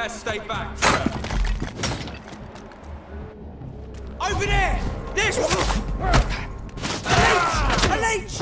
best stay back. Over there! This one! A leech!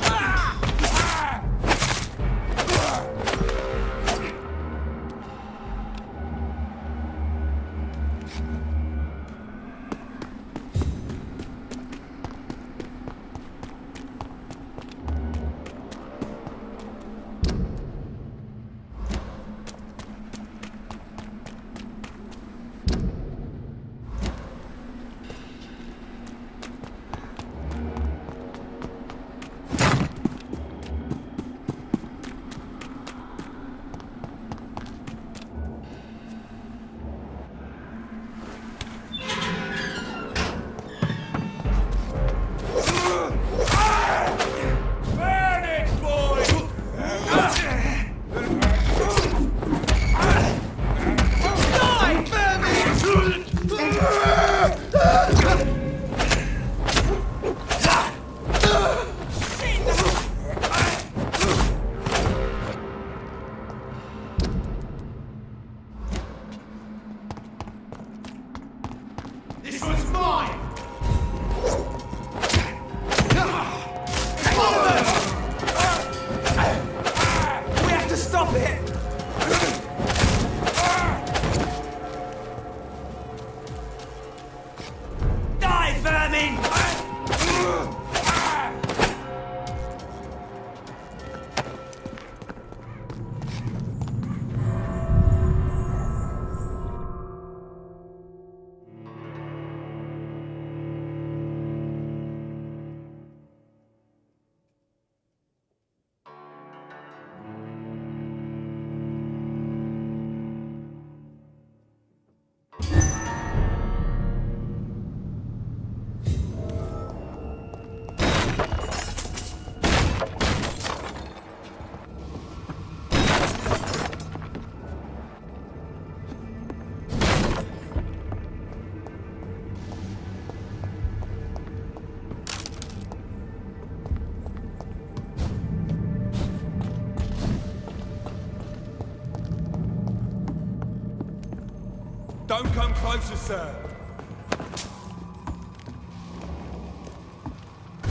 Don't come closer, sir.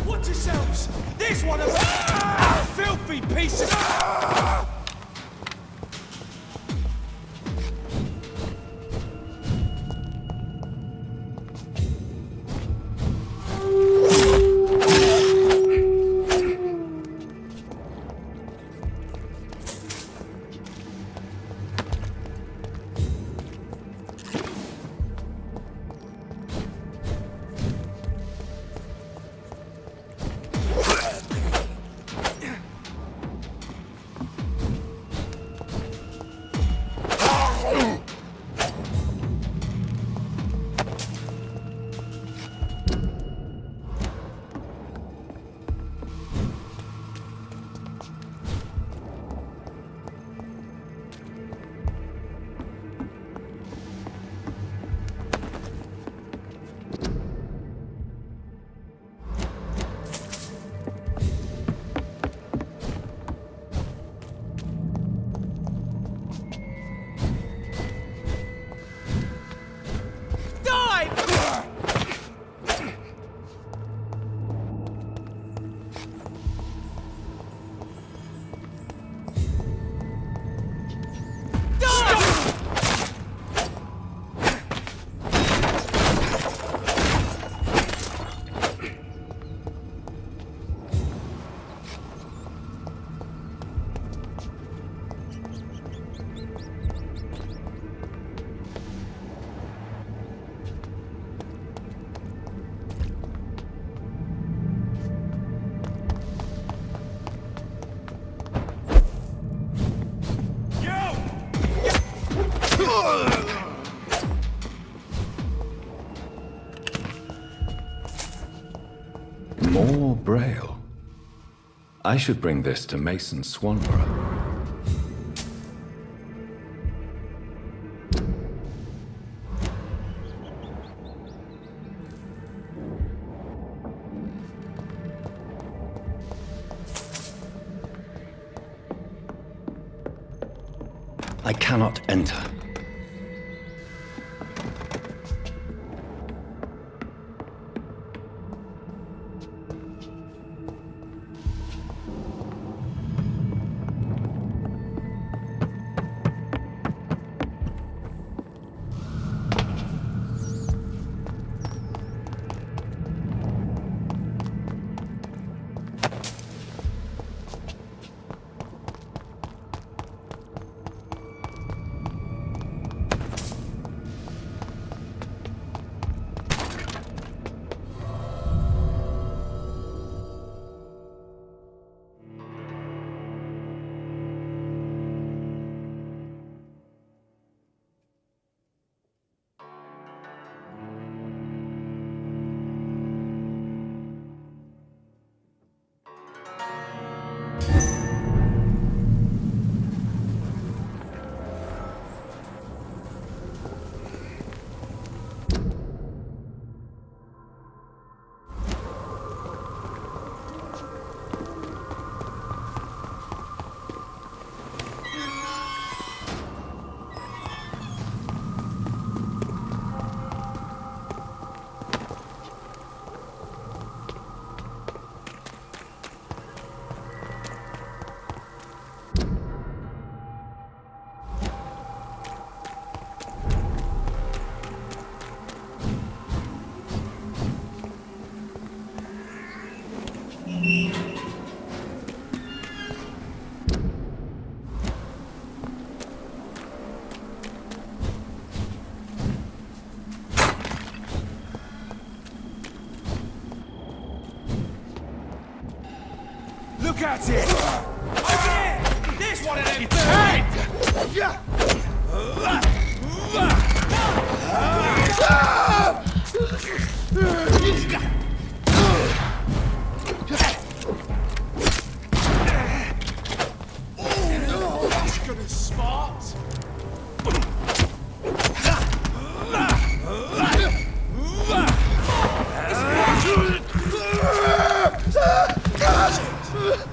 Watch yourselves! There's one of them! Filthy pieces! More Braille. I should bring this to Mason Swanborough. I cannot enter. at it! Again! This one of them That's good and smart!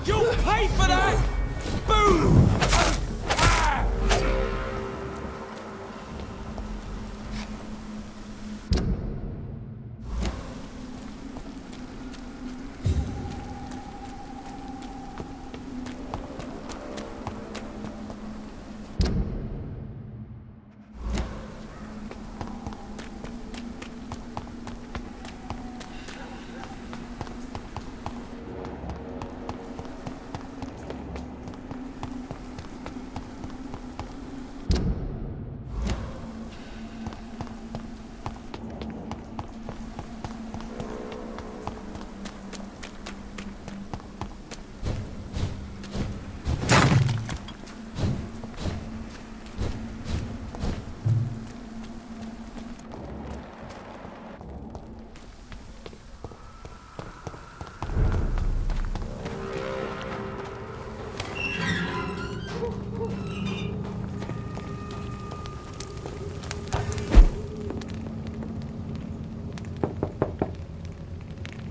You'll pay for that! Boom!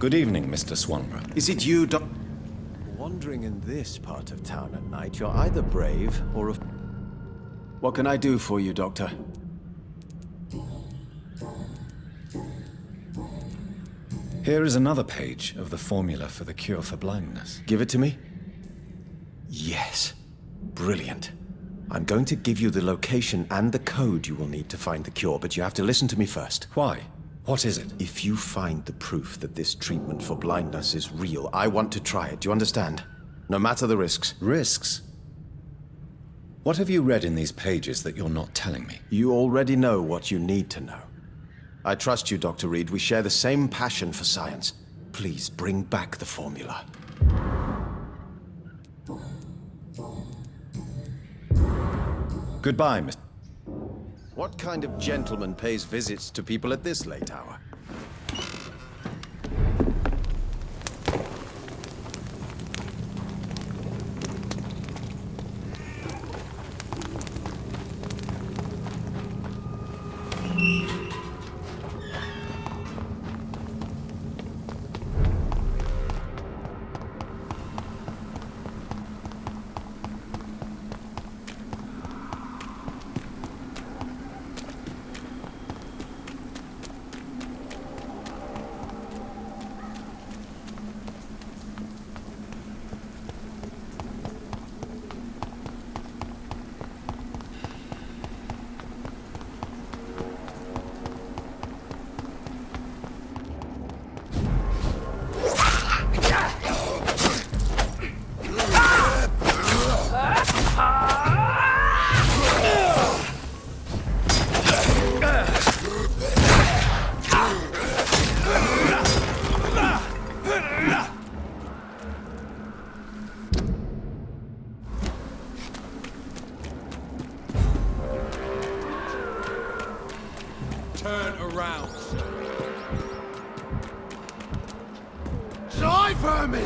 Good evening, Mr. Swanborough. Is it you, Doc? Wandering in this part of town at night, you're either brave or a... What can I do for you, Doctor? Here is another page of the formula for the cure for blindness. Give it to me? Yes. Brilliant. I'm going to give you the location and the code you will need to find the cure, but you have to listen to me first. Why? What is it? If you find the proof that this treatment for blindness is real, I want to try it. Do you understand? No matter the risks. Risks? What have you read in these pages that you're not telling me? You already know what you need to know. I trust you, Dr. Reed. We share the same passion for science. Please bring back the formula. Goodbye, Mr. What kind of gentleman pays visits to people at this late hour? Turn around. Die for me!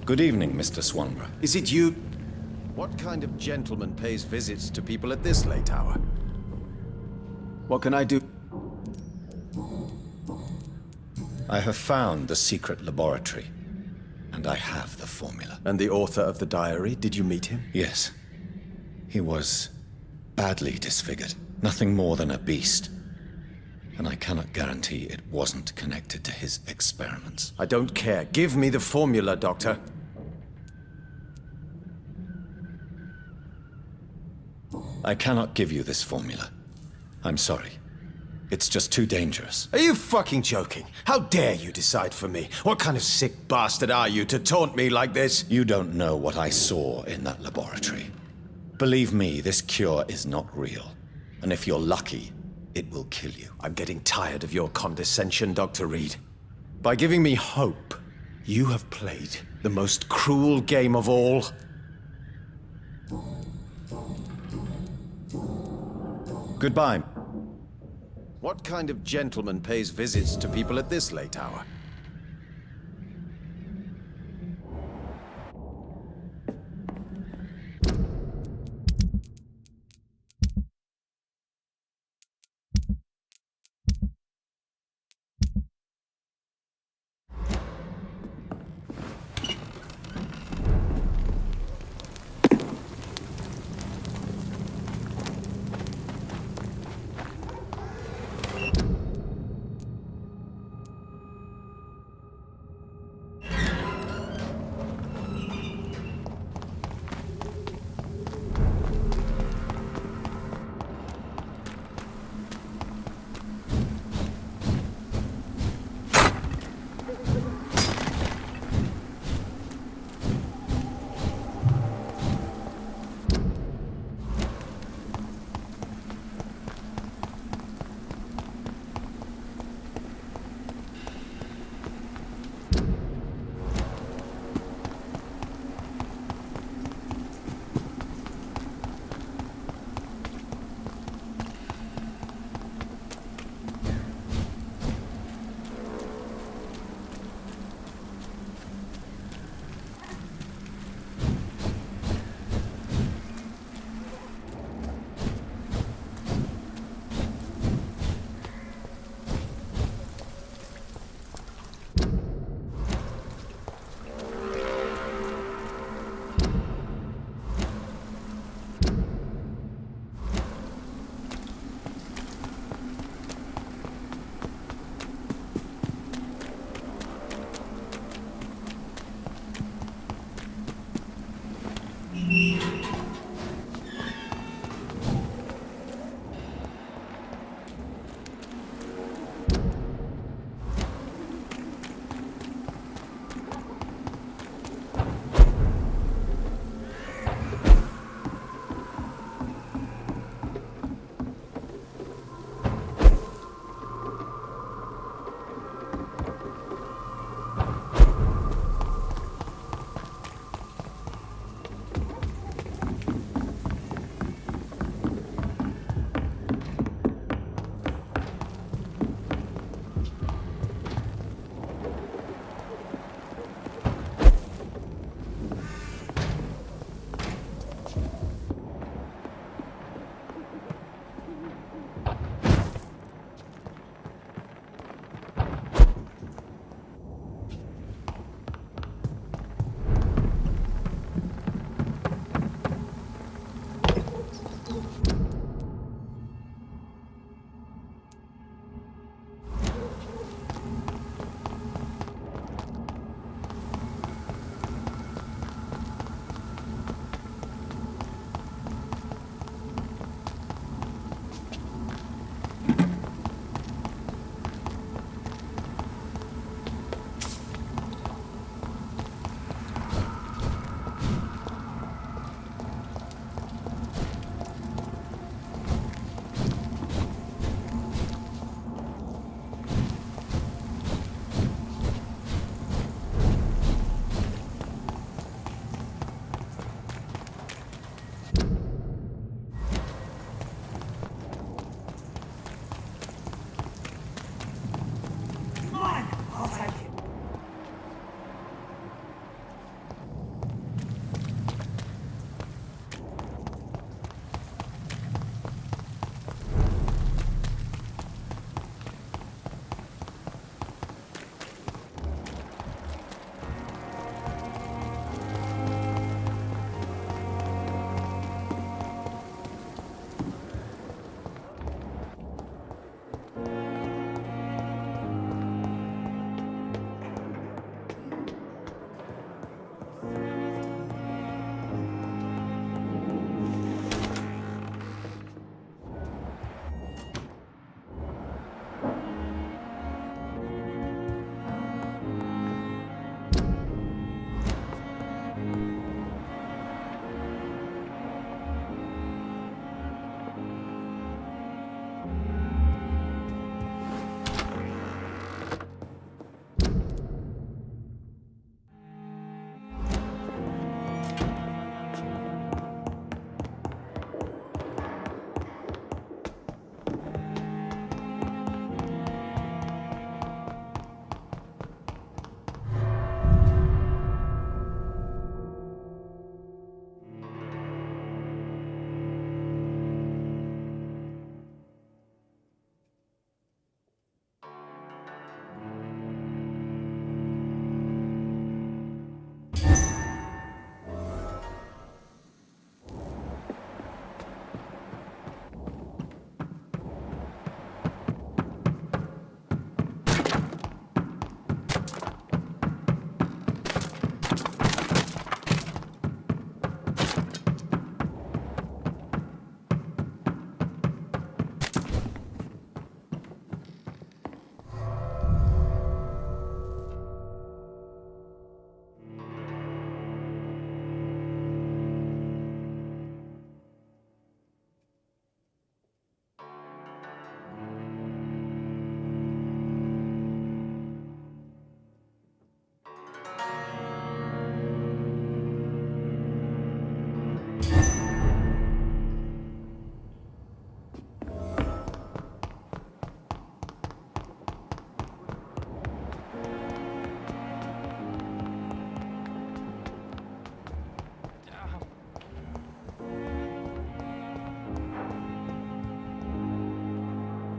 Good evening, Mr. Swanborough. Is it you? What kind of gentleman pays visits to people at this late hour? What can I do? I have found the secret laboratory, and I have the formula. And the author of the diary, did you meet him? Yes. He was badly disfigured. Nothing more than a beast. And I cannot guarantee it wasn't connected to his experiments. I don't care. Give me the formula, Doctor. I cannot give you this formula. I'm sorry. It's just too dangerous. Are you fucking joking? How dare you decide for me? What kind of sick bastard are you to taunt me like this? You don't know what I saw in that laboratory. Believe me, this cure is not real. And if you're lucky, it will kill you. I'm getting tired of your condescension, Dr. Reed. By giving me hope, you have played the most cruel game of all. Goodbye. What kind of gentleman pays visits to people at this late hour?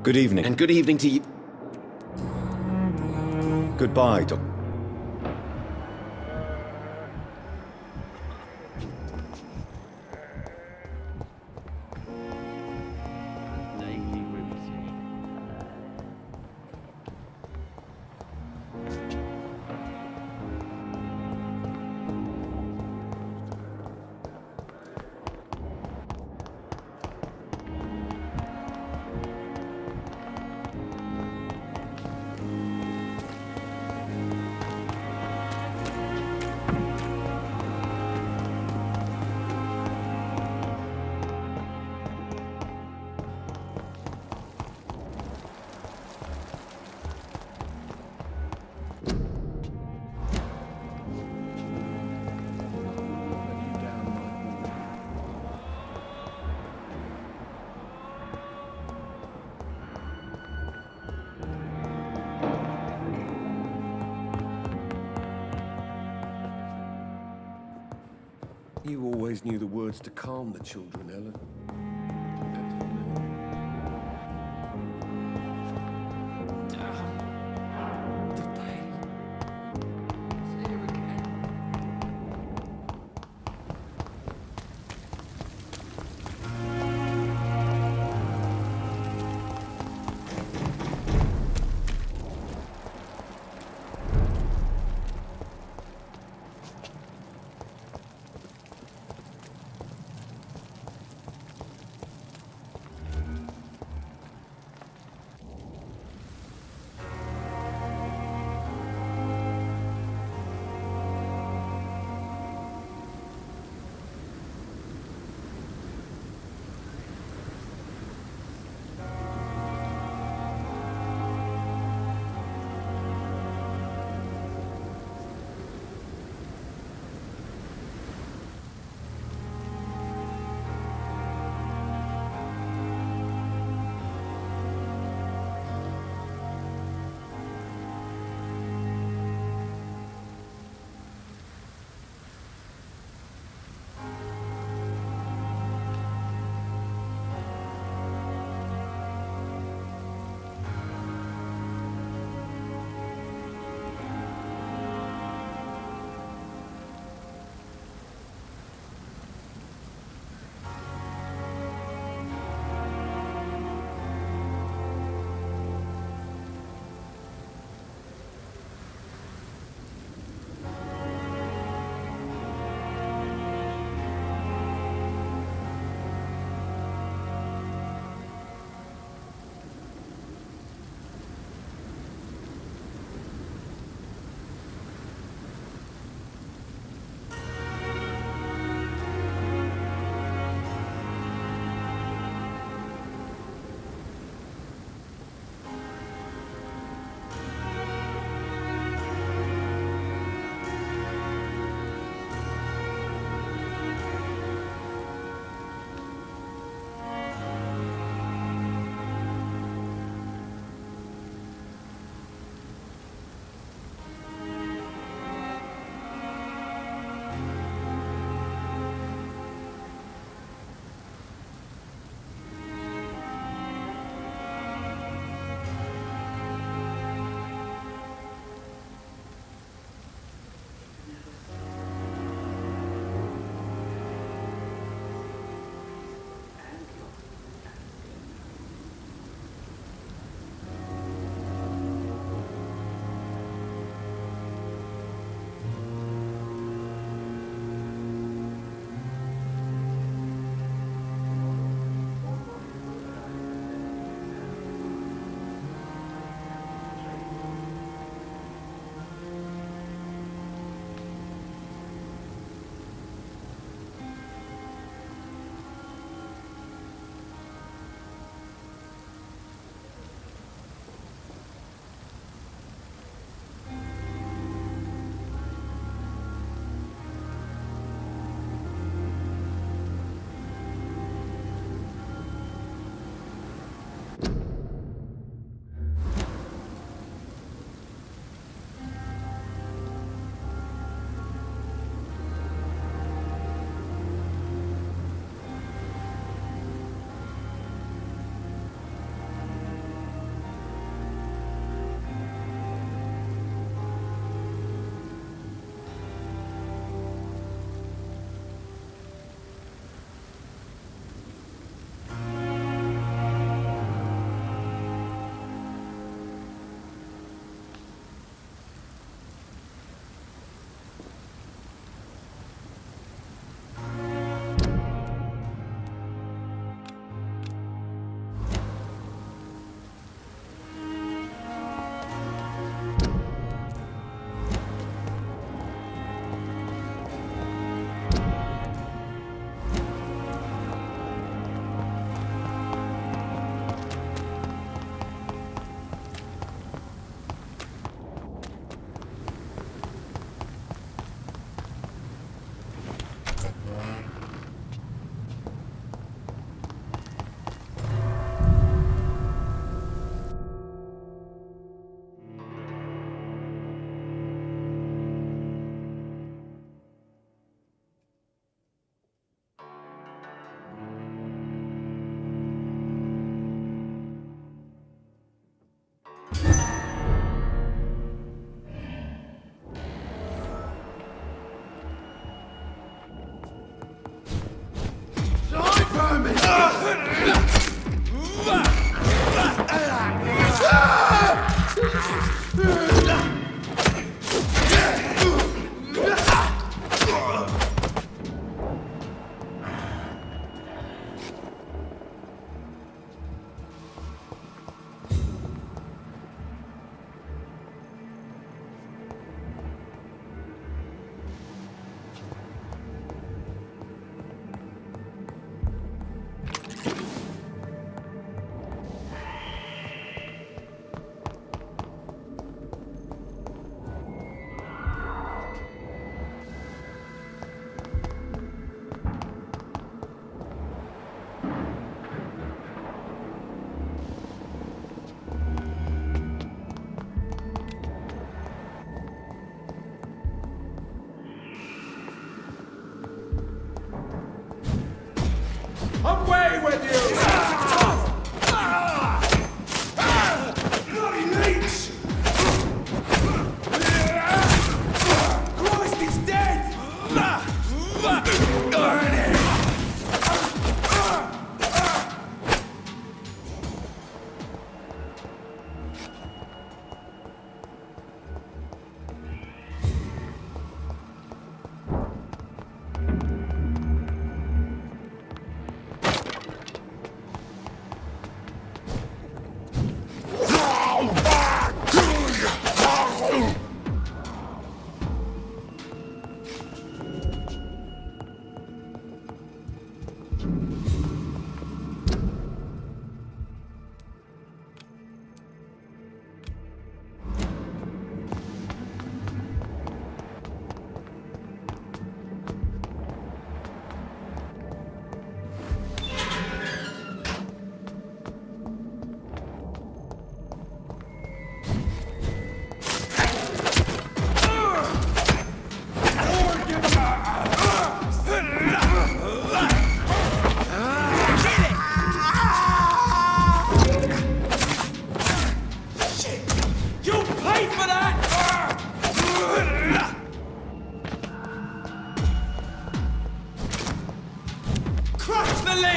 Good evening. And good evening to you. Goodbye, Doc. You always knew the words to calm the children, Ellen.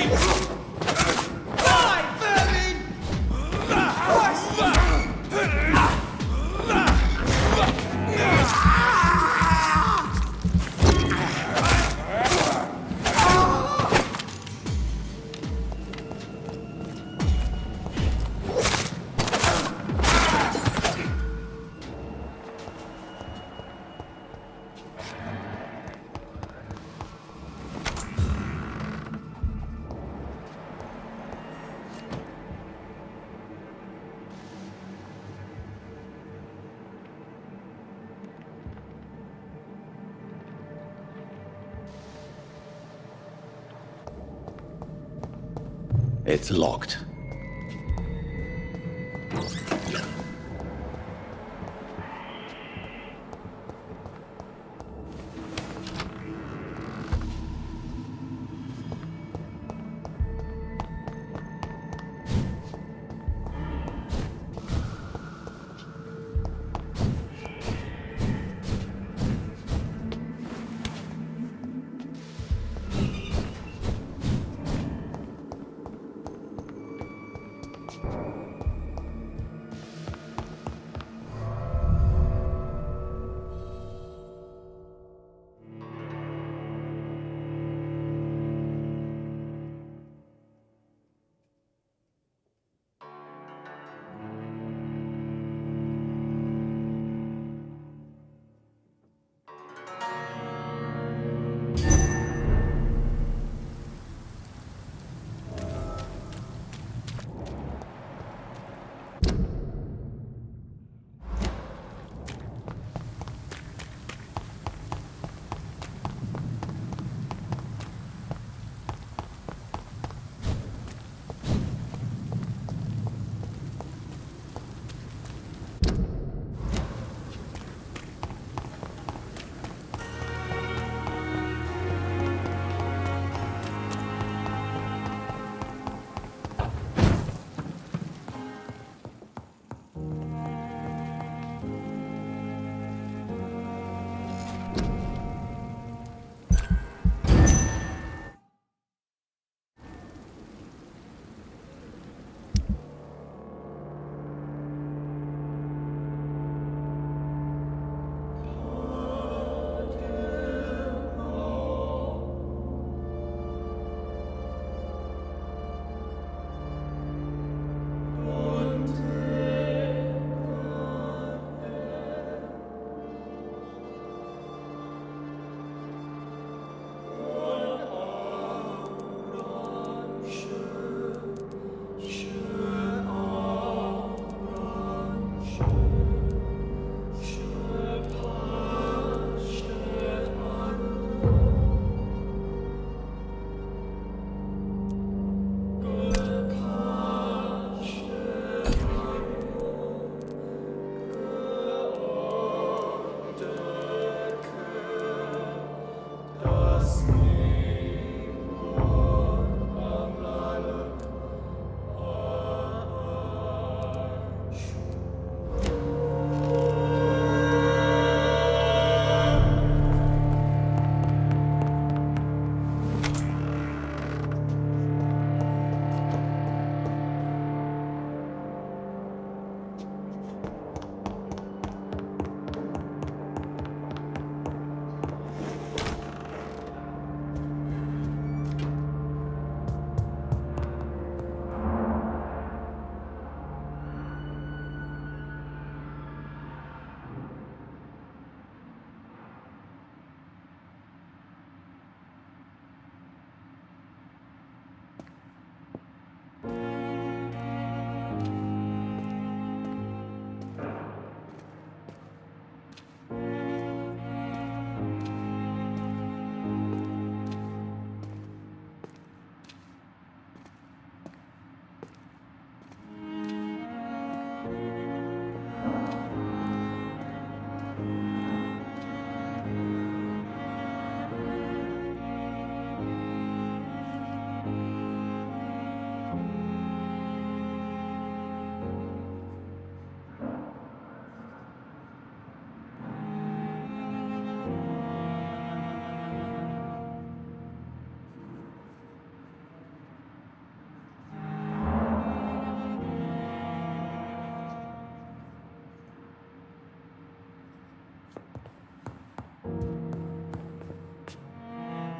Die, vermin! It's locked.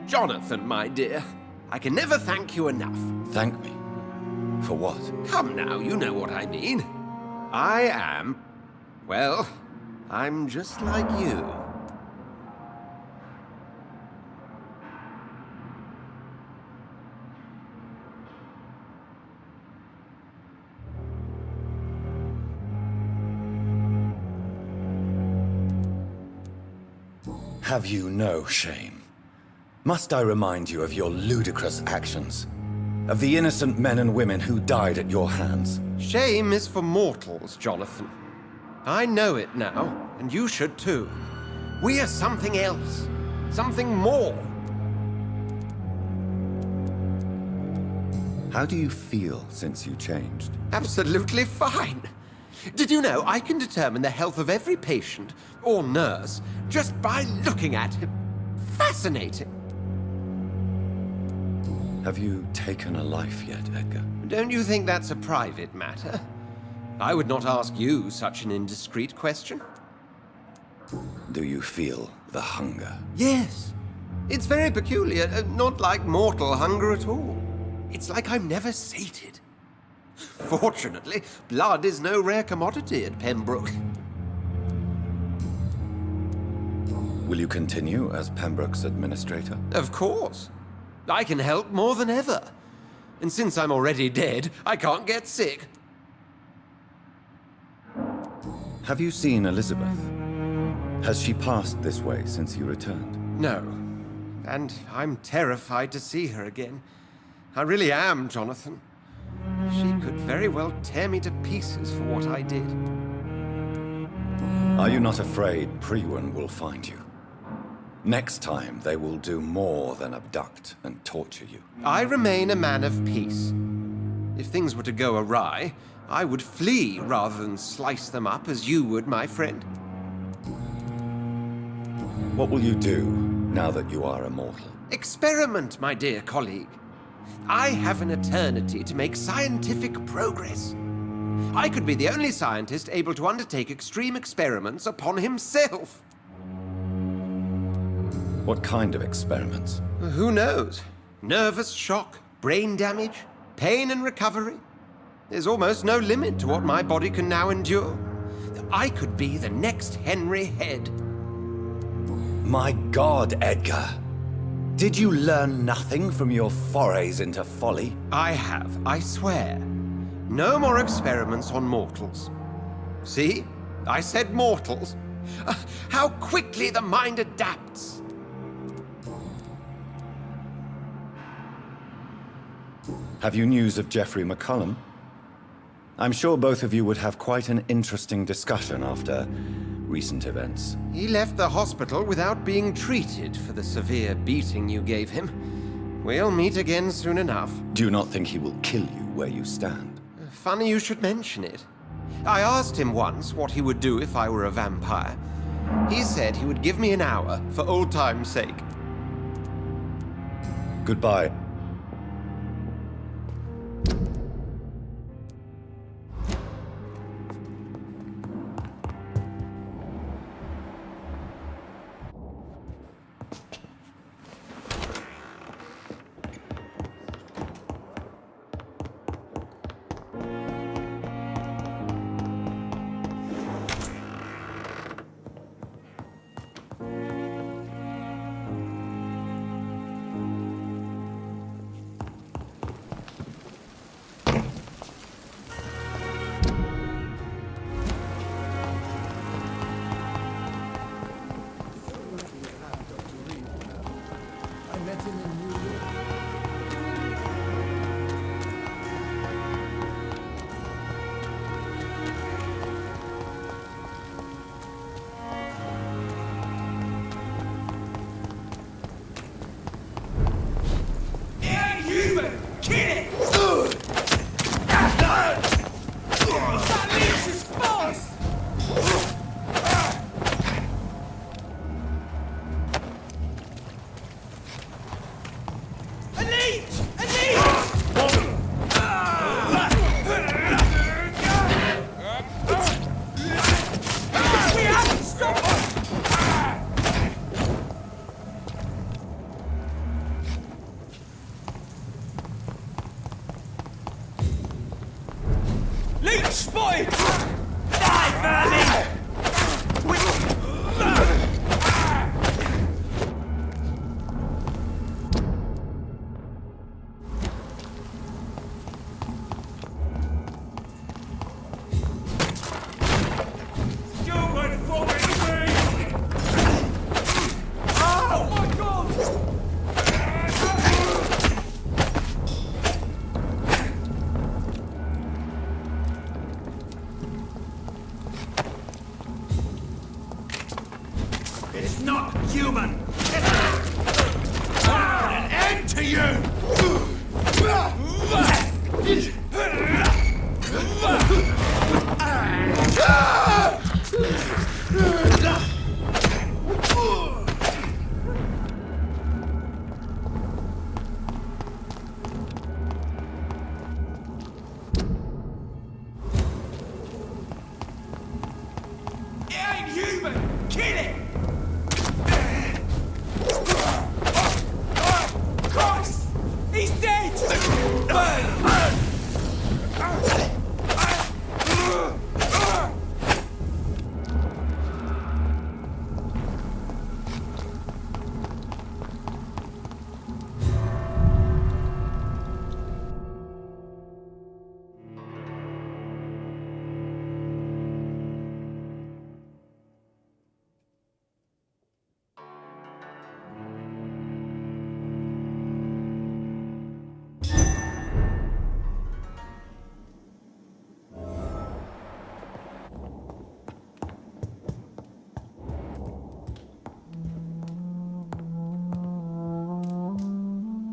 Jonathan, my dear, I can never thank you enough. Thank me? For what? Come now, you know what I mean. I am... well, I'm just like you. Have you no shame? Must I remind you of your ludicrous actions? Of the innocent men and women who died at your hands? Shame is for mortals, Jonathan. I know it now, and you should too. We are something else. Something more. How do you feel since you changed? Absolutely fine. Did you know I can determine the health of every patient or nurse just by looking at him? Fascinating. Have you taken a life yet, Edgar? Don't you think that's a private matter? I would not ask you such an indiscreet question. Do you feel the hunger? Yes. It's very peculiar, not like mortal hunger at all. It's like I'm never sated. Fortunately, blood is no rare commodity at Pembroke. Will you continue as Pembroke's administrator? Of course. I can help more than ever. And since I'm already dead, I can't get sick. Have you seen Elizabeth? Has she passed this way since you returned? No. And I'm terrified to see her again. I really am, Jonathan. She could very well tear me to pieces for what I did. Are you not afraid Priwen will find you? Next time, they will do more than abduct and torture you. I remain a man of peace. If things were to go awry, I would flee rather than slice them up as you would, my friend. What will you do now that you are immortal? Experiment, my dear colleague. I have an eternity to make scientific progress. I could be the only scientist able to undertake extreme experiments upon himself. What kind of experiments? Who knows? Nervous shock, brain damage, pain and recovery. There's almost no limit to what my body can now endure. I could be the next Henry Head. My God, Edgar! Did you learn nothing from your forays into folly? I have, I swear. No more experiments on mortals. See? I said mortals. How quickly the mind adapts. Have you news of Geoffrey McCullum? I'm sure both of you would have quite an interesting discussion after recent events. He left the hospital without being treated for the severe beating you gave him. We'll meet again soon enough. Do you not think he will kill you where you stand? Funny you should mention it. I asked him once what he would do if I were a vampire. He said he would give me an hour for old time's sake. Goodbye. human! An end to you!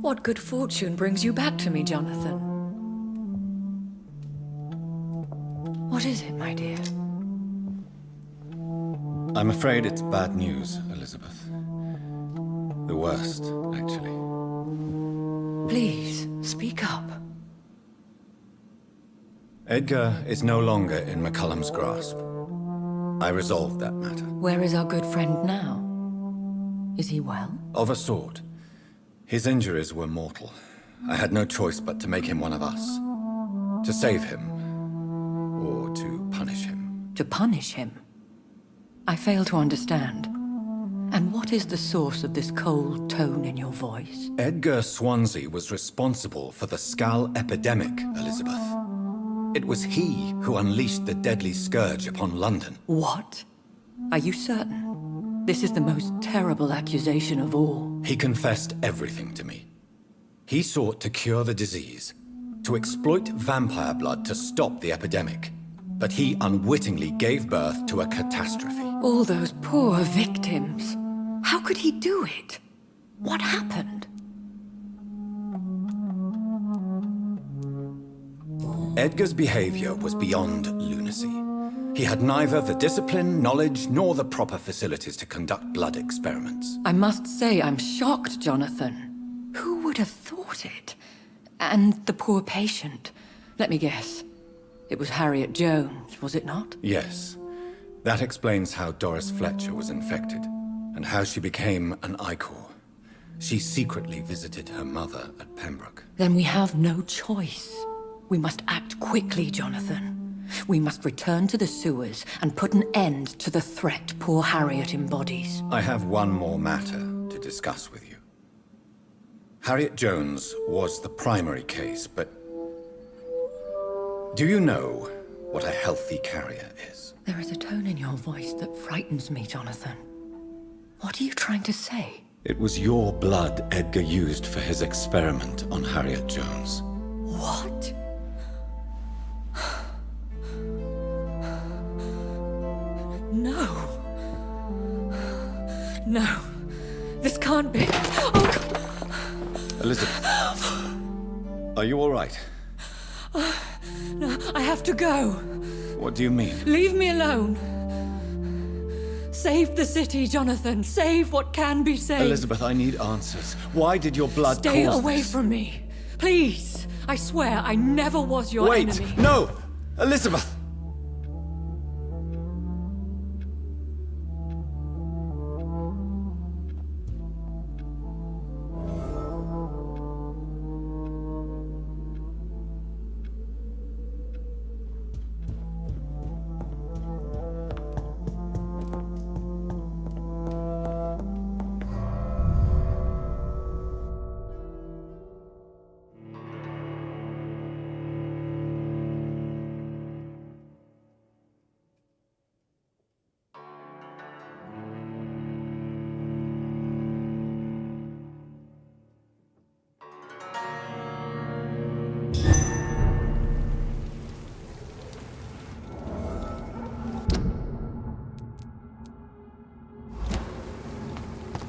What good fortune brings you back to me, Jonathan? What is it, my dear? I'm afraid it's bad news, Elizabeth. The worst, actually. Please, speak up. Edgar is no longer in McCullum's grasp. I resolved that matter. Where is our good friend now? Is he well? Of a sort. His injuries were mortal. I had no choice but to make him one of us. To save him. Or to punish him. To punish him? I fail to understand. And what is the source of this cold tone in your voice? Edgar Swansea was responsible for the Skull epidemic, Elizabeth. It was he who unleashed the deadly scourge upon London. What? Are you certain? This is the most terrible accusation of all. He confessed everything to me. He sought to cure the disease, to exploit vampire blood to stop the epidemic. But he unwittingly gave birth to a catastrophe. All those poor victims. How could he do it? What happened? Edgar's behavior was beyond lunacy. He had neither the discipline, knowledge, nor the proper facilities to conduct blood experiments. I must say I'm shocked, Jonathan. Who would have thought it? And the poor patient. Let me guess. It was Harriet Jones, was it not? Yes. That explains how Doris Fletcher was infected, and how she became an Icor. She secretly visited her mother at Pembroke. Then we have no choice. We must act quickly, Jonathan. We must return to the sewers and put an end to the threat poor Harriet embodies. I have one more matter to discuss with you. Harriet Jones was the primary case, but do you know what a healthy carrier is? There is a tone in your voice that frightens me, Jonathan. What are you trying to say? It was your blood Edgar used for his experiment on Harriet Jones. What? No. No. This can't be. Oh, God. Elizabeth, are you all right? No, I have to go. What do you mean? Leave me alone. Save the city, Jonathan. Save what can be saved. Elizabeth, I need answers. Why did your blood Stay cause away this? from me. Please. I swear I never was your Wait! enemy. No! Elizabeth!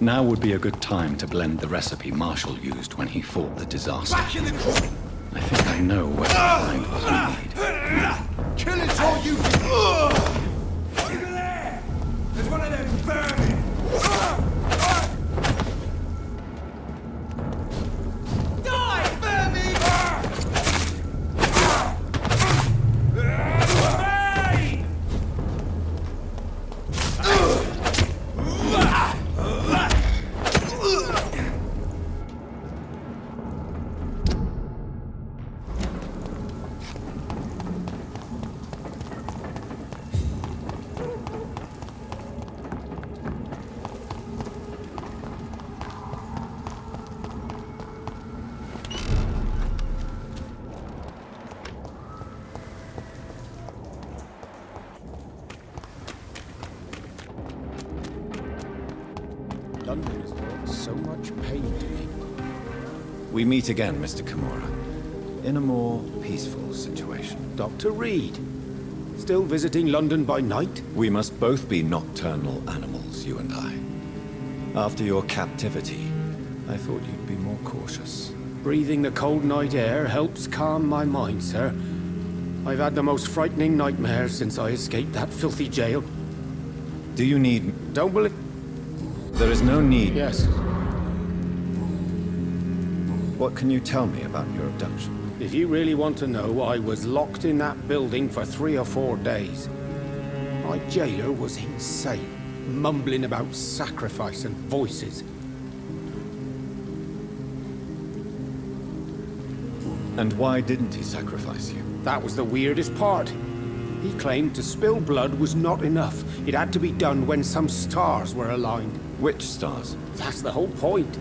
Now would be a good time to blend the recipe Marshall used when he fought the disaster. Back in the corner! I think I know where to find what we need. Kill it all you can! Over there! There's one of them vermin! Die, vermin! London has brought so much pain to me. We meet again, Mr. Kimura. In a more peaceful situation. Dr. Reed, still visiting London by night? We must both be nocturnal animals, you and I. After your captivity, I thought you'd be more cautious. Breathing the cold night air helps calm my mind, sir. I've had the most frightening nightmares since I escaped that filthy jail. Do you need... Don't believe... There is no need... Yes. What can you tell me about your abduction? If you really want to know, I was locked in that building for 3 or 4 days. My jailer was insane, mumbling about sacrifice and voices. And why didn't he sacrifice you? That was the weirdest part. He claimed to spill blood was not enough. It had to be done when some stars were aligned. Which stars? That's the whole point.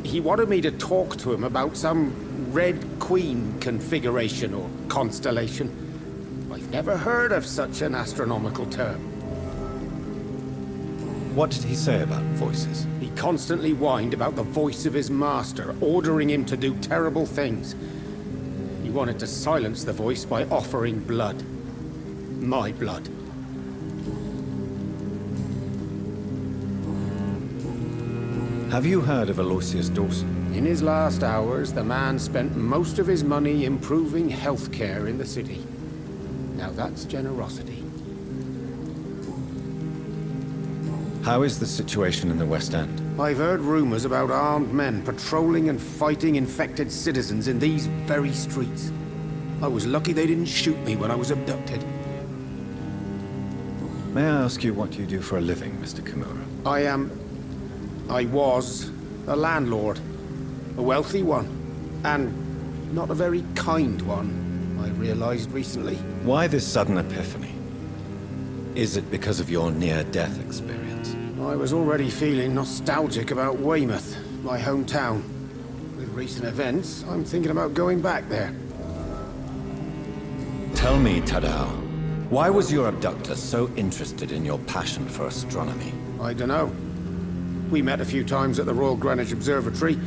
He wanted me to talk to him about some Red Queen configuration or constellation. I've never heard of such an astronomical term. What did he say about voices? He constantly whined about the voice of his master, ordering him to do terrible things. He wanted to silence the voice by offering blood. My blood. Have you heard of Aloysius Dawson? In his last hours, the man spent most of his money improving healthcare in the city. Now that's generosity. How is the situation in the West End? I've heard rumors about armed men patrolling and fighting infected citizens in these very streets. I was lucky they didn't shoot me when I was abducted. May I ask you what you do for a living, Mr. Kimura? I was a landlord. A wealthy one. And not a very kind one, I realized recently. Why this sudden epiphany? Is it because of your near-death experience? I was already feeling nostalgic about Weymouth, my hometown. With recent events, I'm thinking about going back there. Tell me, Tadao, why was your abductor so interested in your passion for astronomy? I dunno. We met a few times at the Royal Greenwich Observatory.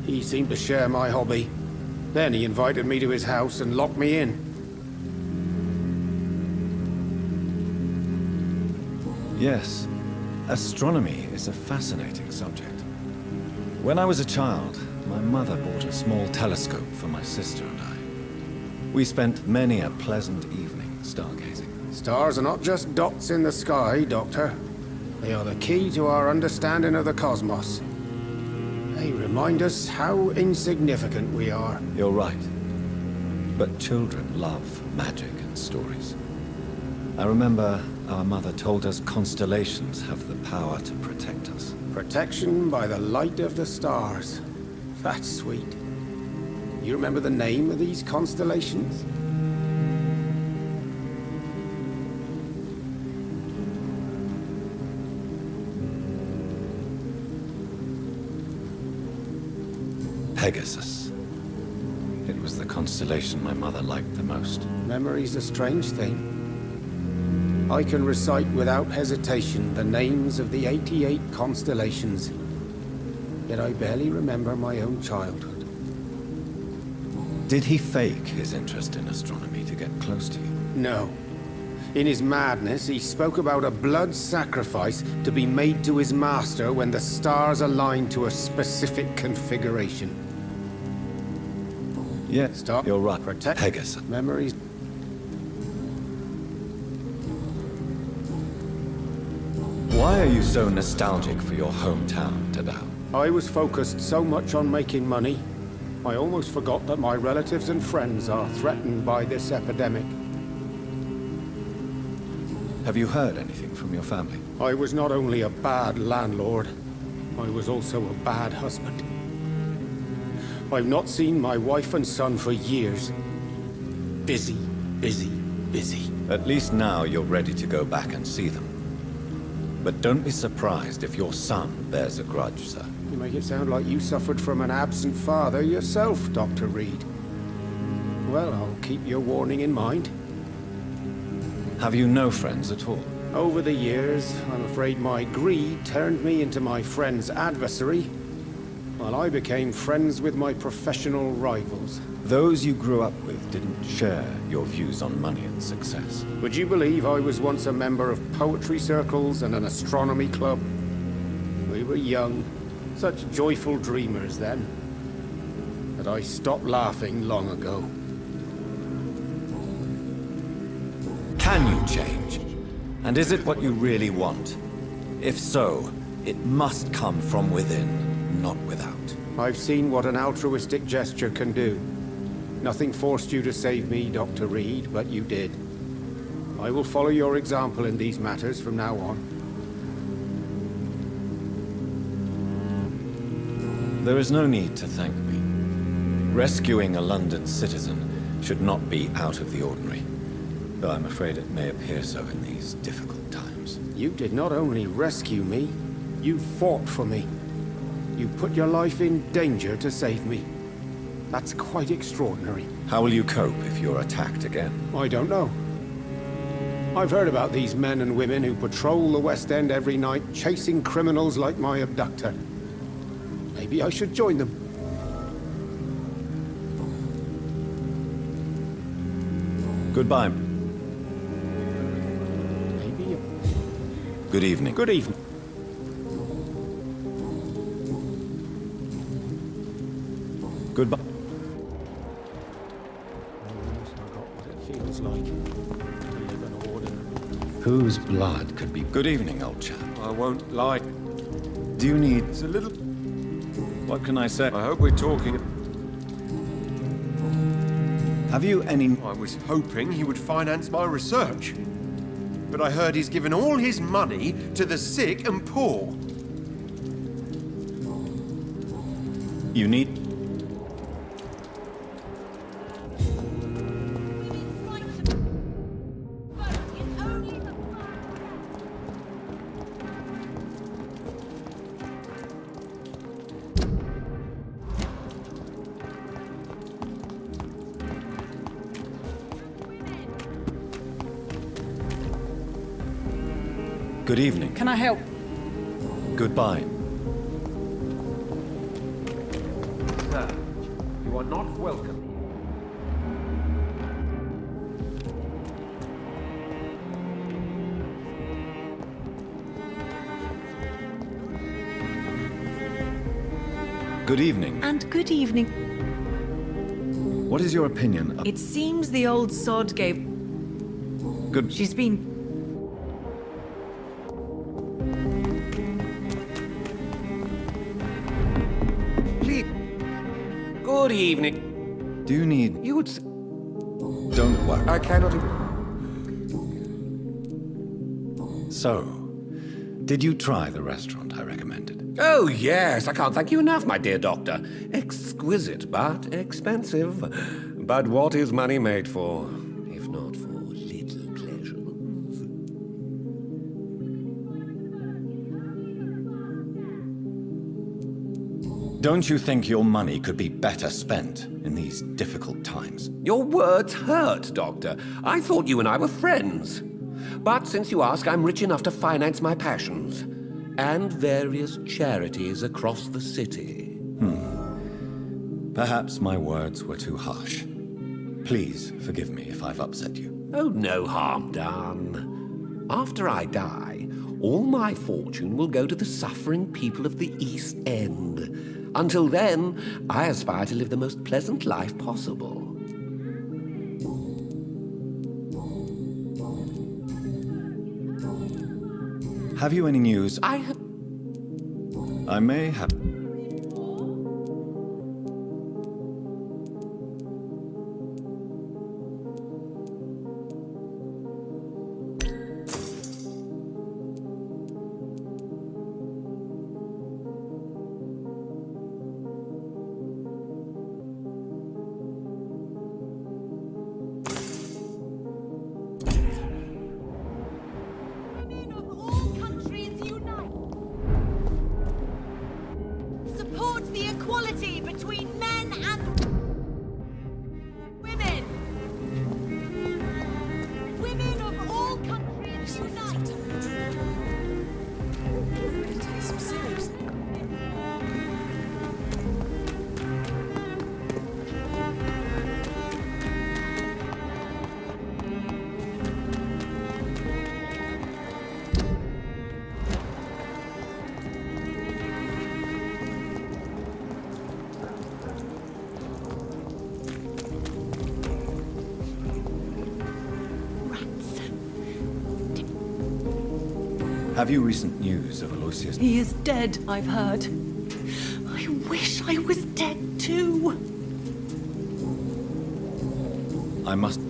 He seemed to share my hobby. Then he invited me to his house and locked me in. Yes, astronomy is a fascinating subject. When I was a child, my mother bought a small telescope for my sister and I. We spent many a pleasant evening stargazing. Stars are not just dots in the sky, Doctor. They are the key to our understanding of the cosmos. They remind us how insignificant we are. You're right. But children love magic and stories. I remember our mother told us constellations have the power to protect us. Protection by the light of the stars. That's sweet. You remember the name of these constellations? Pegasus. It was the constellation my mother liked the most. Memory's a strange thing. I can recite without hesitation the names of the 88 constellations. Yet I barely remember my own childhood. Did he fake his interest in astronomy to get close to you? No. In his madness, he spoke about a blood sacrifice to be made to his master when the stars aligned to a specific configuration. Yes, Stop. you're right. Protect Pegasus. memories. Why are you so nostalgic for your hometown, Tadao? I was focused so much on making money, I almost forgot that my relatives and friends are threatened by this epidemic. Have you heard anything from your family? I was not only a bad landlord, I was also a bad husband. I've not seen my wife and son for years. Busy, busy, busy. At least now you're ready to go back and see them. But don't be surprised if your son bears a grudge, sir. You make it sound like you suffered from an absent father yourself, Dr. Reed. Well, I'll keep your warning in mind. Have you no friends at all? Over the years, I'm afraid my greed turned me into my friend's adversary, while I became friends with my professional rivals. Those you grew up with didn't share your views on money and success. Would you believe I was once a member of poetry circles and an astronomy club? We were young, such joyful dreamers then. But I stopped laughing long ago. Can you change? And is it what you really want? If so, it must come from within, not without. I've seen what an altruistic gesture can do. Nothing forced you to save me, Dr. Reed, but you did. I will follow your example in these matters from now on. There is no need to thank me. Rescuing a London citizen should not be out of the ordinary, though I'm afraid it may appear so in these difficult times. You did not only rescue me, you fought for me. You put your life in danger to save me. That's quite extraordinary. How will you cope if you're attacked again? I don't know. I've heard about these men and women who patrol the West End every night, chasing criminals like my abductor. Maybe I should join them. Goodbye. Maybe. Good evening. Good evening. Goodbye. Feels like to live an ordinary. Whose blood could be... Good evening, old chap. I won't lie. Do you need... It's a little... What can I say? I hope we're talking... Have you any... I was hoping he would finance my research. But I heard he's given all his money to the sick and poor. You need... Good evening. Can I help? Goodbye. Sir, you are not welcome Good evening. And good evening. What is your opinion of... It seems the old sod gave... Good... She's been... Good evening. Do you need... You would... Don't worry. I cannot... So, did you try the restaurant I recommended? Oh, yes. I can't thank you enough, my dear doctor. Exquisite, but expensive. But what is money made for, if not for little pleasures? Don't you think your money could be better spent in these difficult times? Your words hurt, Doctor. I thought you and I were friends. But since you ask, I'm rich enough to finance my passions. And various charities across the city. Perhaps my words were too harsh. Please forgive me if I've upset you. Oh, no harm done. After I die, all my fortune will go to the suffering people of the East End. Until then, I aspire to live the most pleasant life possible. Have you any news? I have... I may have... Support the equality between men and women. Women of all countries unite. Take some seriously. Have you recent news of Aloysius? He is dead, I've heard. I wish I was dead too. I must...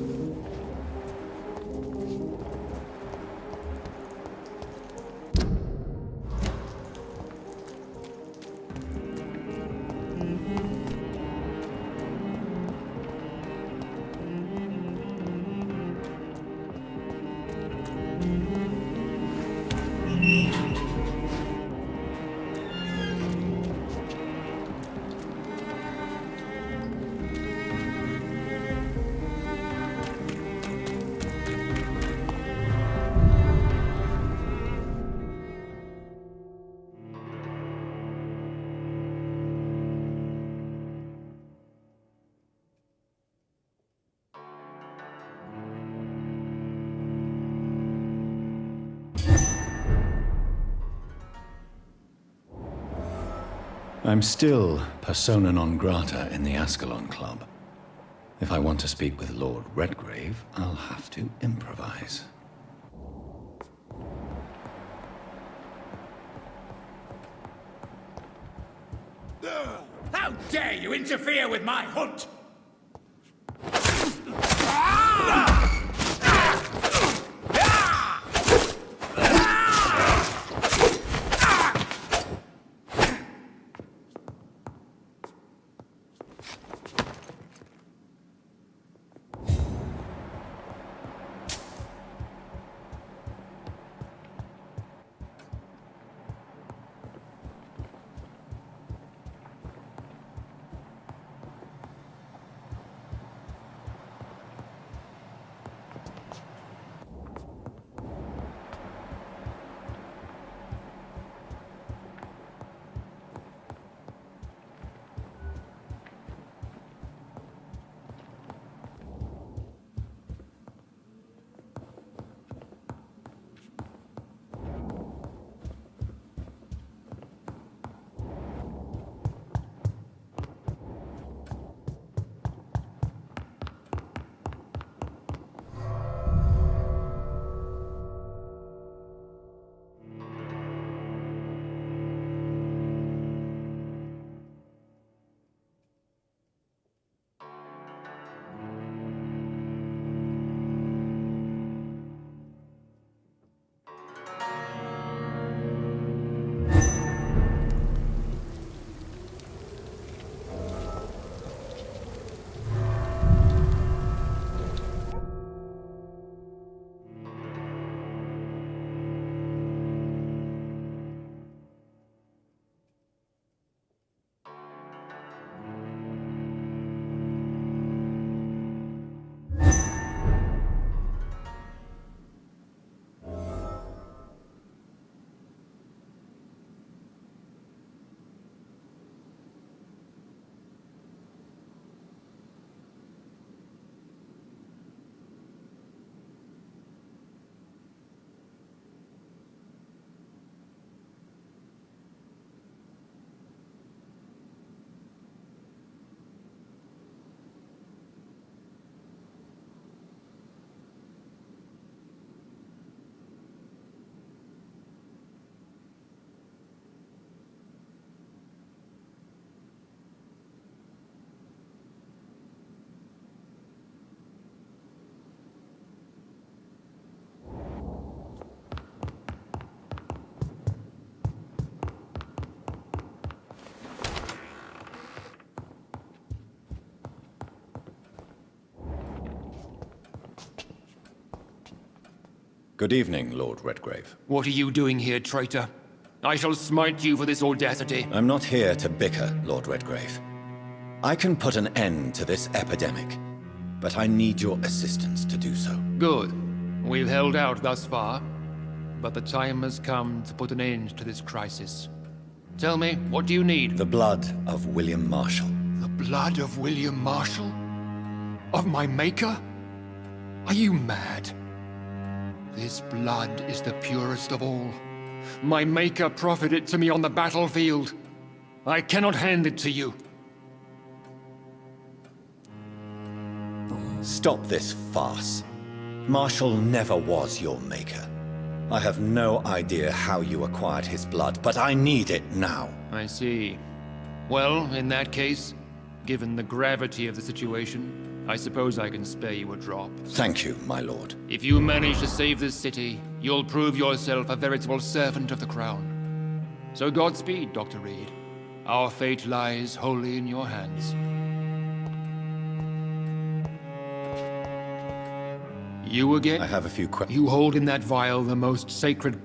I'm still persona non grata in the Ascalon Club. If I want to speak with Lord Redgrave, I'll have to improvise. How dare you interfere with my hunt? Good evening, Lord Redgrave. What are you doing here, traitor? I shall smite you for this audacity. I'm not here to bicker, Lord Redgrave. I can put an end to this epidemic, but I need your assistance to do so. Good. We've held out thus far, but the time has come to put an end to this crisis. Tell me, what do you need? The blood of William Marshall. The blood of William Marshall? Of my maker? Are you mad? This blood is the purest of all. My maker proffered it to me on the battlefield. I cannot hand it to you. Stop this farce. Marshall never was your maker. I have no idea how you acquired his blood, but I need it now. I see. Well, in that case, given the gravity of the situation, I suppose I can spare you a drop. Thank you, my lord. If you manage to save this city, you'll prove yourself a veritable servant of the crown. So Godspeed, Dr. Reed. Our fate lies wholly in your hands. You again? I have a few questions. You hold in that vial the most sacred...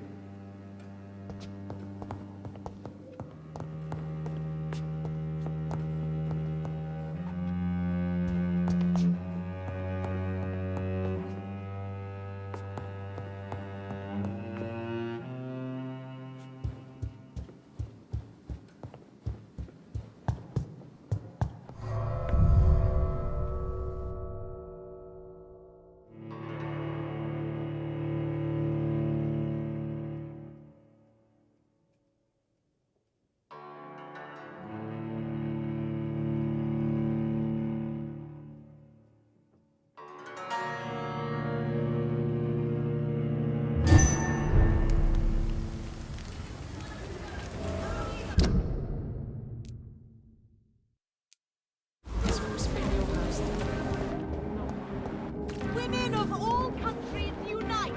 Women of all countries unite!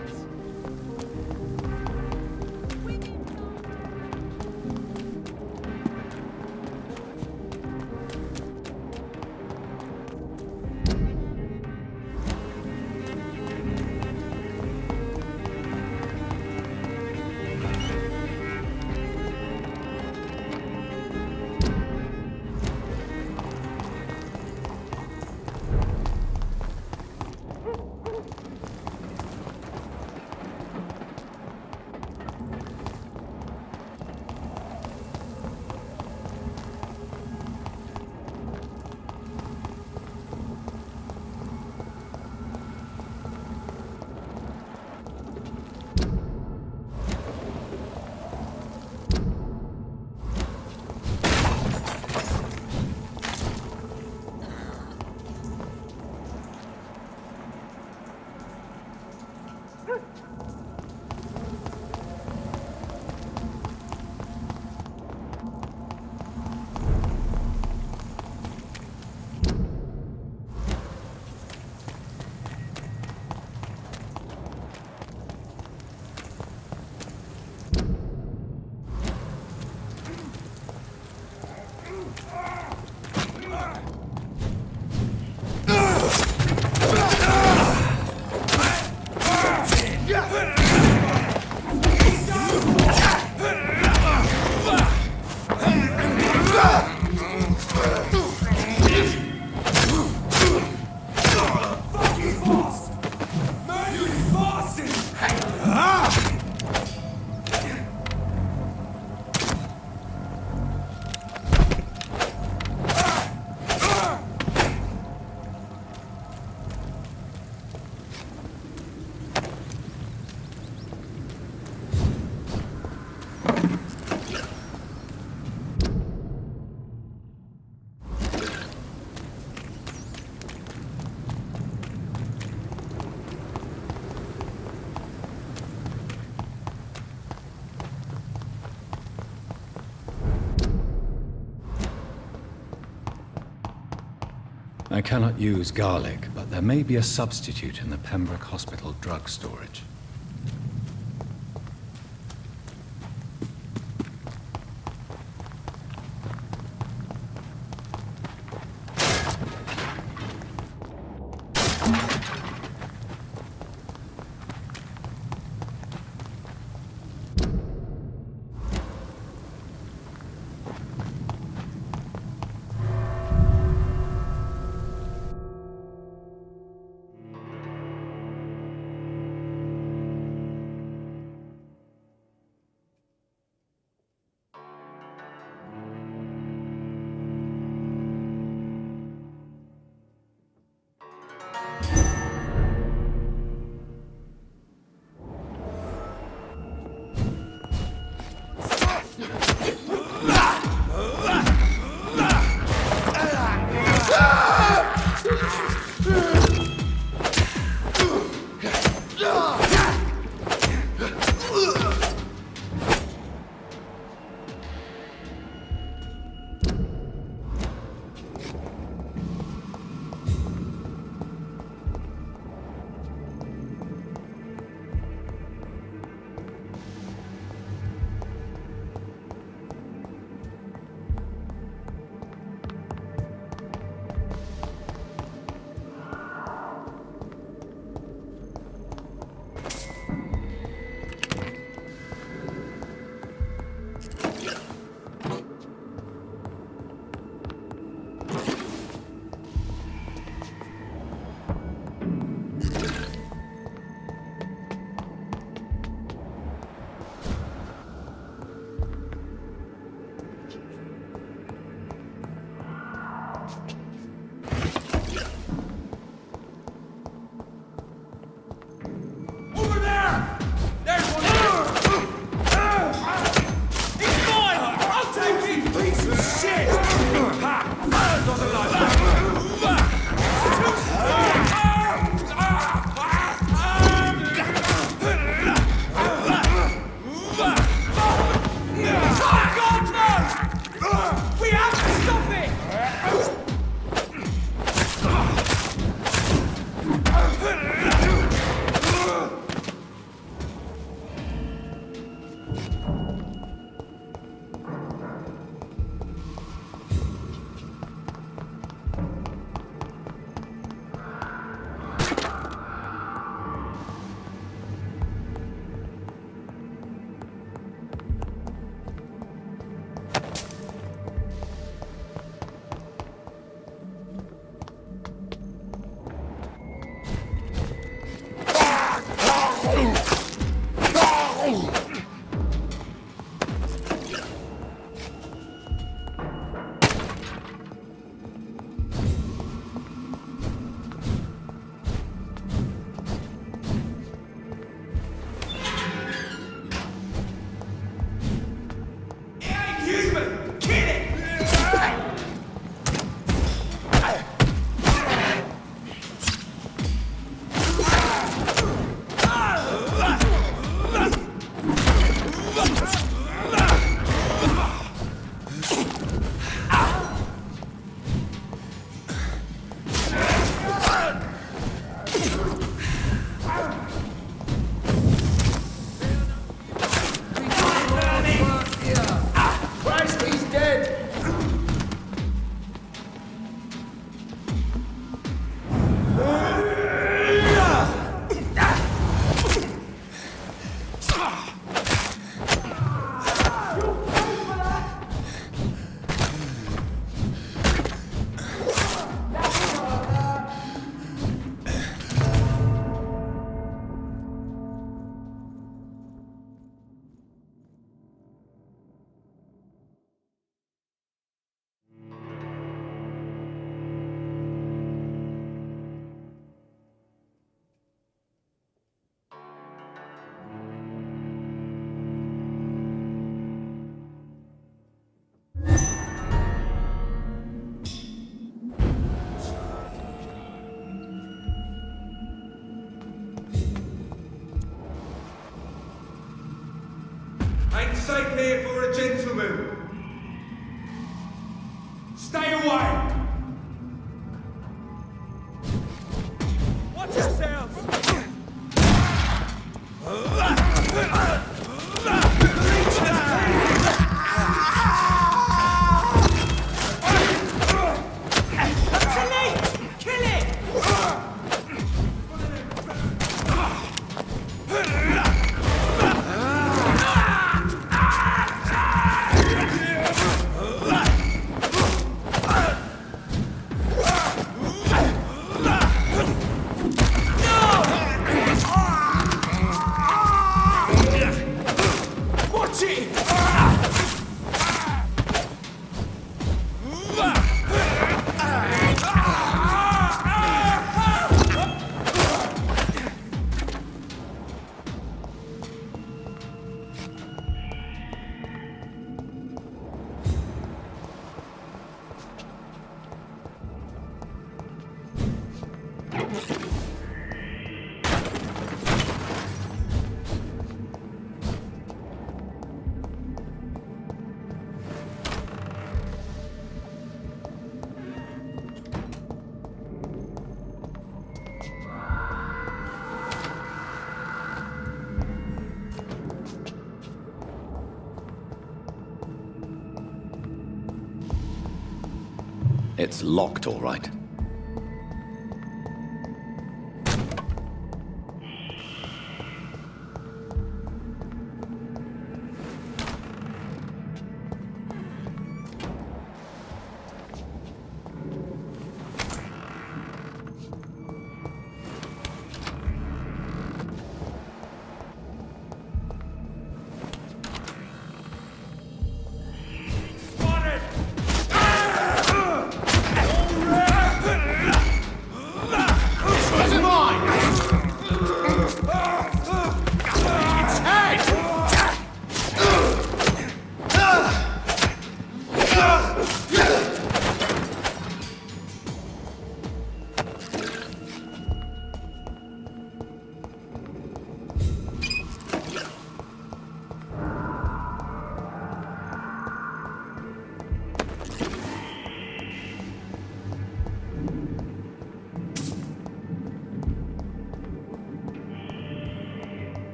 I cannot use garlic, but there may be a substitute in the Pembroke Hospital drug storage. Ain't safe here for a gentleman. Stay away! Watch yourselves! It's locked, all right.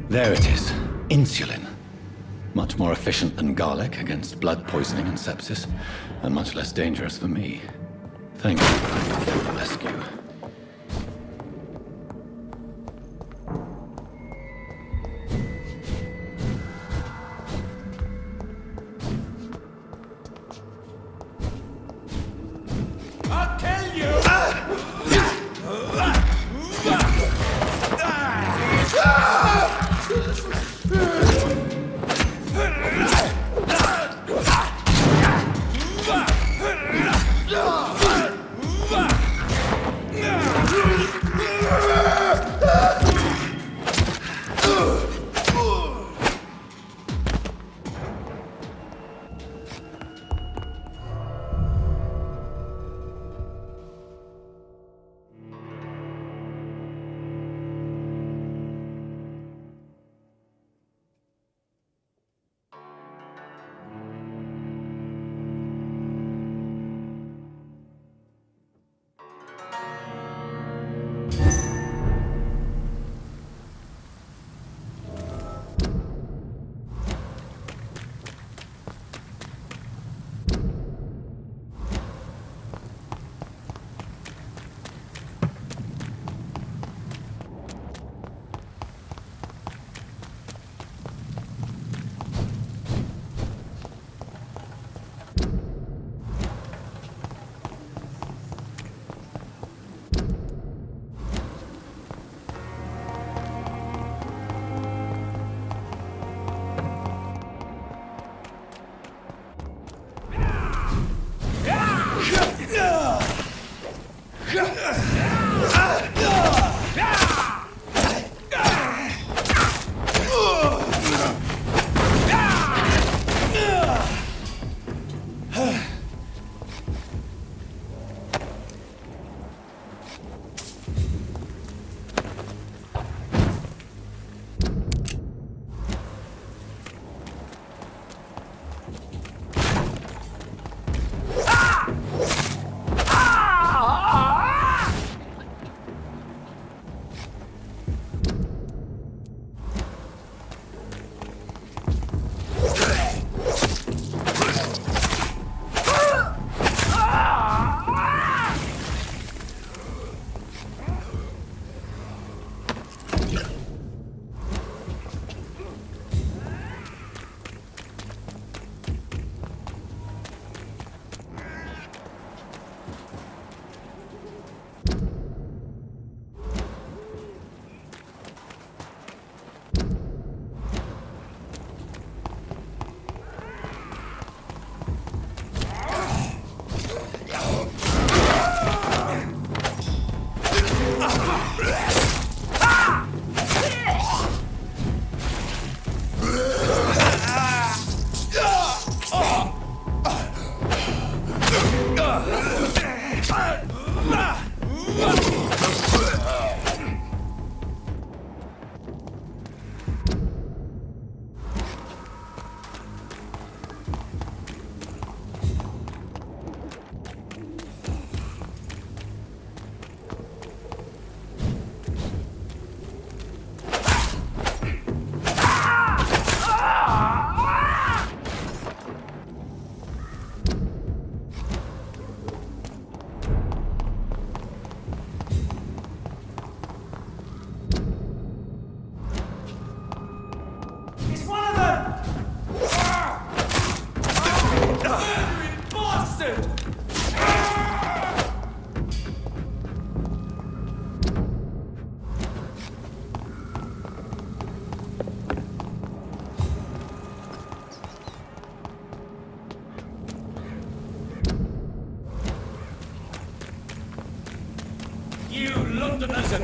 There it is. Insulin. Much more efficient than garlic against blood poisoning and sepsis, and much less dangerous for me. Thank you for the rescue.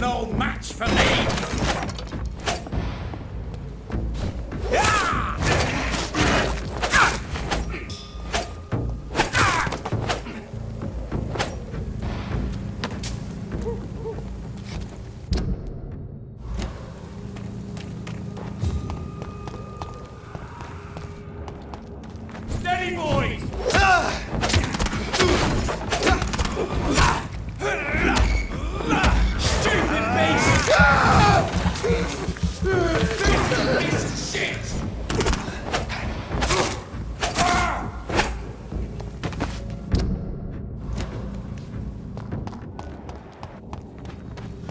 no match for me! Steady, boys! Stupid beast! Piece of shit!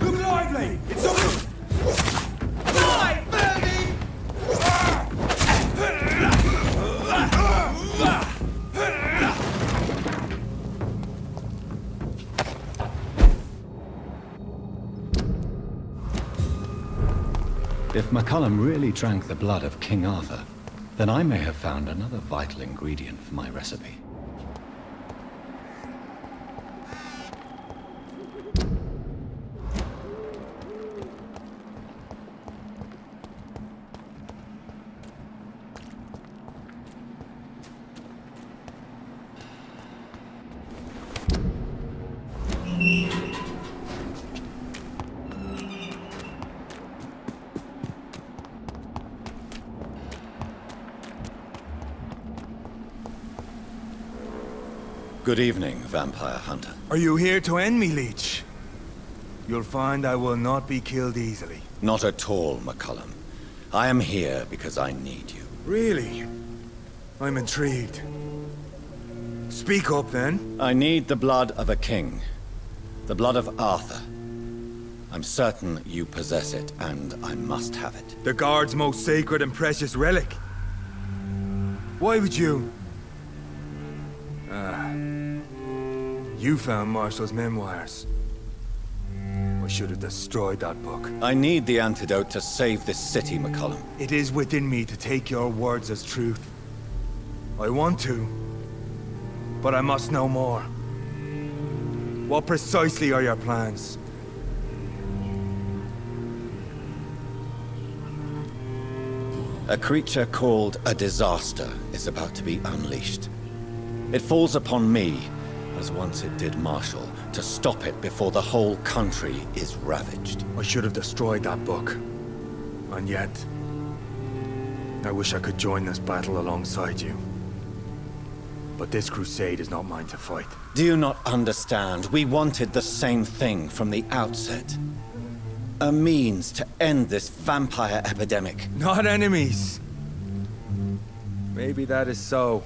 Look lively! It's a... Live, baby! If McCullum really drank the blood of King Arthur, then I may have found another vital ingredient for my recipe. Good evening, Vampire Hunter. Are you here to end me, Leech? You'll find I will not be killed easily. Not at all, McCullum. I am here because I need you. Really? I'm intrigued. Speak up, then. I need the blood of a king. The blood of Arthur. I'm certain you possess it, and I must have it. The Guard's most sacred and precious relic. Why would you... You found Marshall's memoirs. I should have destroyed that book. I need the antidote to save this city, McCullum. It is within me to take your words as truth. I want to, but I must know more. What precisely are your plans? A creature called a disaster is about to be unleashed. It falls upon me, as once it did Marshall, to stop it before the whole country is ravaged. I should have destroyed that book. And yet, I wish I could join this battle alongside you. But this crusade is not mine to fight. Do you not understand? We wanted the same thing from the outset. A means to end this vampire epidemic. Not enemies. Maybe that is so.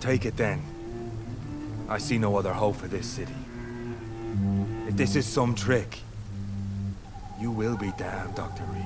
Take it then. I see no other hope for this city. If this is some trick, you will be damned, Dr. Reed.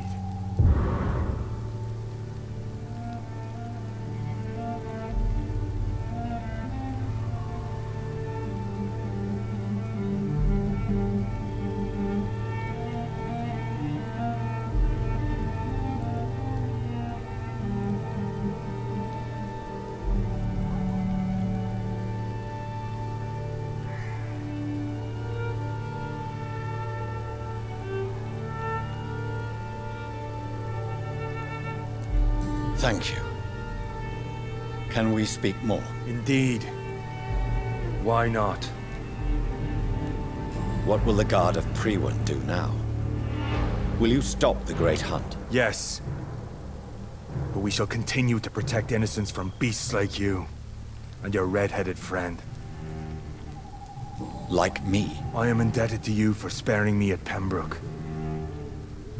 Thank you. Can we speak more? Indeed. Why not? What will the Guard of Priwen do now? Will you stop the Great Hunt? Yes. But we shall continue to protect innocents from beasts like you and your red-headed friend. Like me? I am indebted to you for sparing me at Pembroke.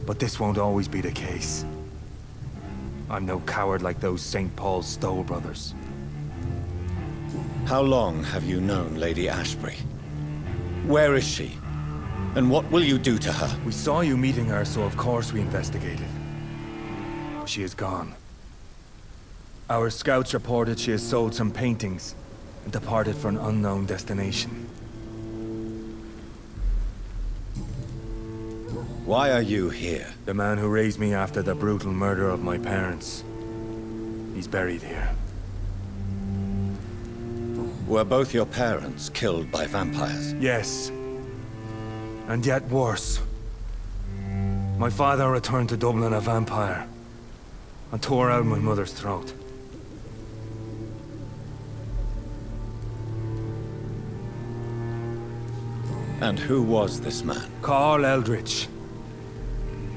But this won't always be the case. I'm no coward like those St. Paul's Stoll brothers. How long have you known Lady Ashbury? Where is she? And what will you do to her? We saw you meeting her, so of course we investigated. But she is gone. Our scouts reported she has sold some paintings and departed for an unknown destination. Why are you here? The man who raised me after the brutal murder of my parents. He's buried here. Were both your parents killed by vampires? Yes. And yet worse. My father returned to Dublin a vampire and tore out my mother's throat. And who was this man? Carl Eldritch.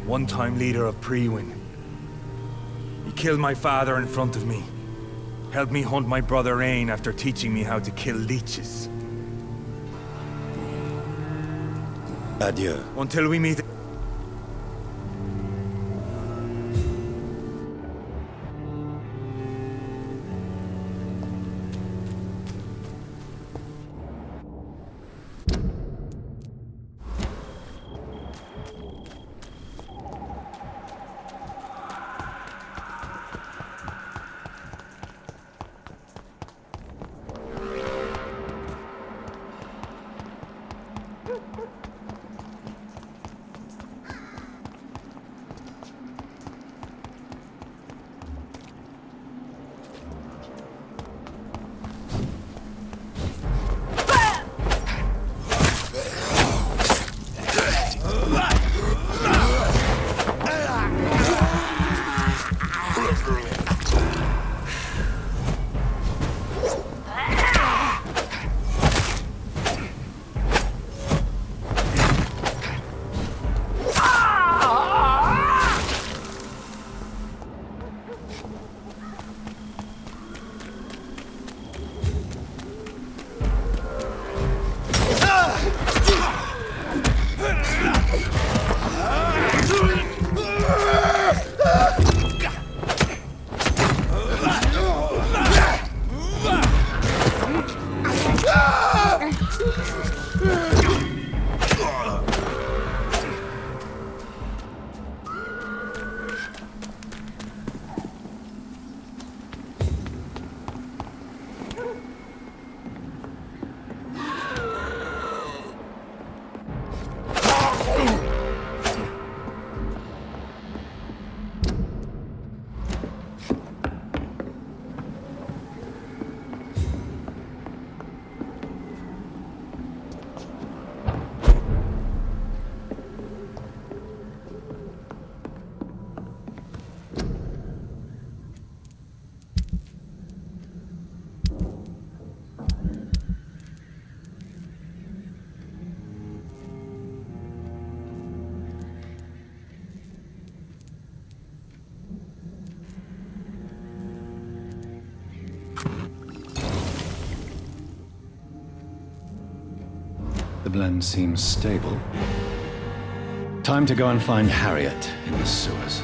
One-time leader of Prewin. He killed my father in front of me. Helped me hunt my brother Ain after teaching me how to kill leeches. Adieu. Until we meet... The blend seems stable. Time to go and find Harriet in the sewers.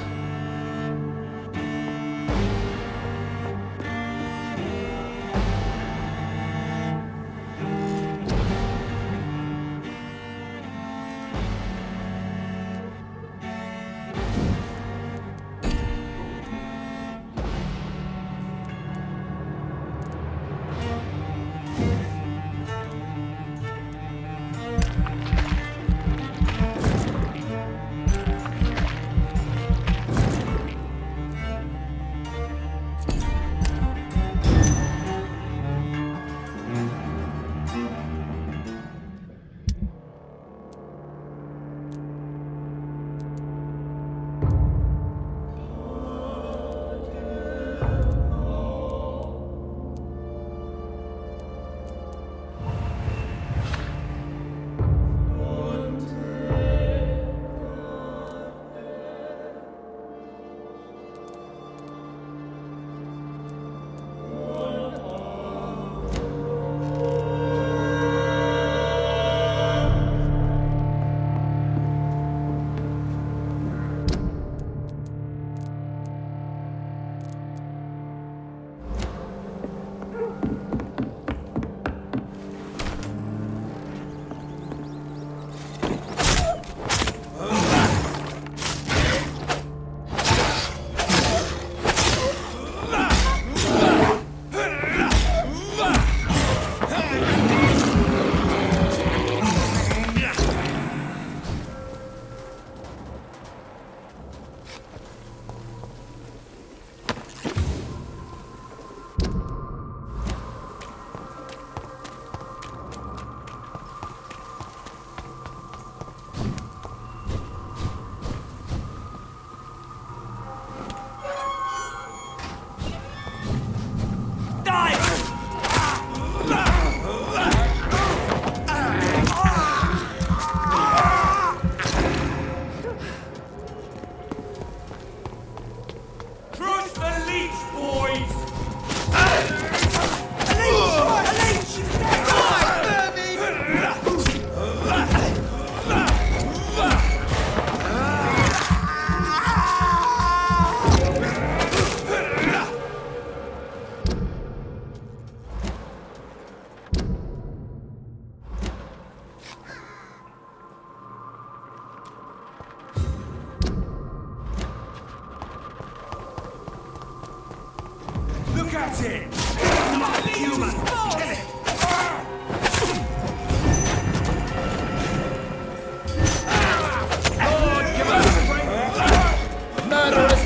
That's it! Not human! Lord, give us strength! Murderers!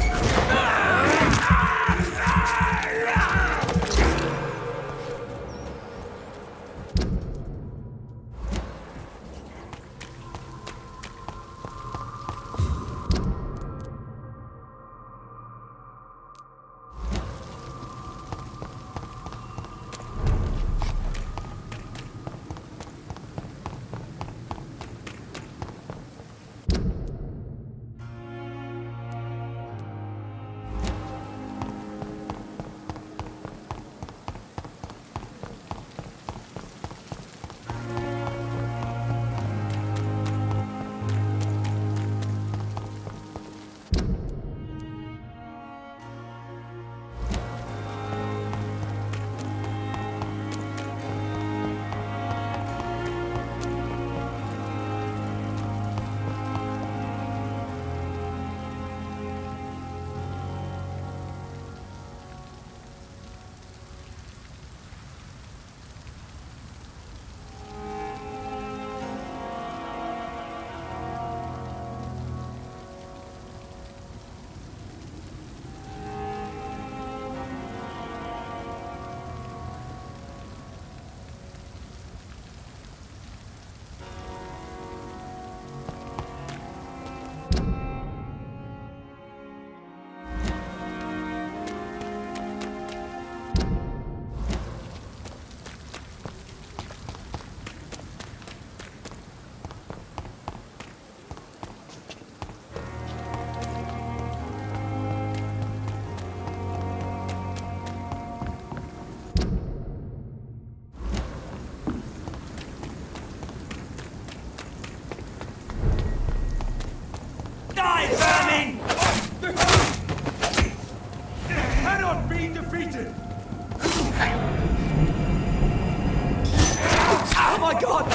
Cannot be defeated! Oh my god!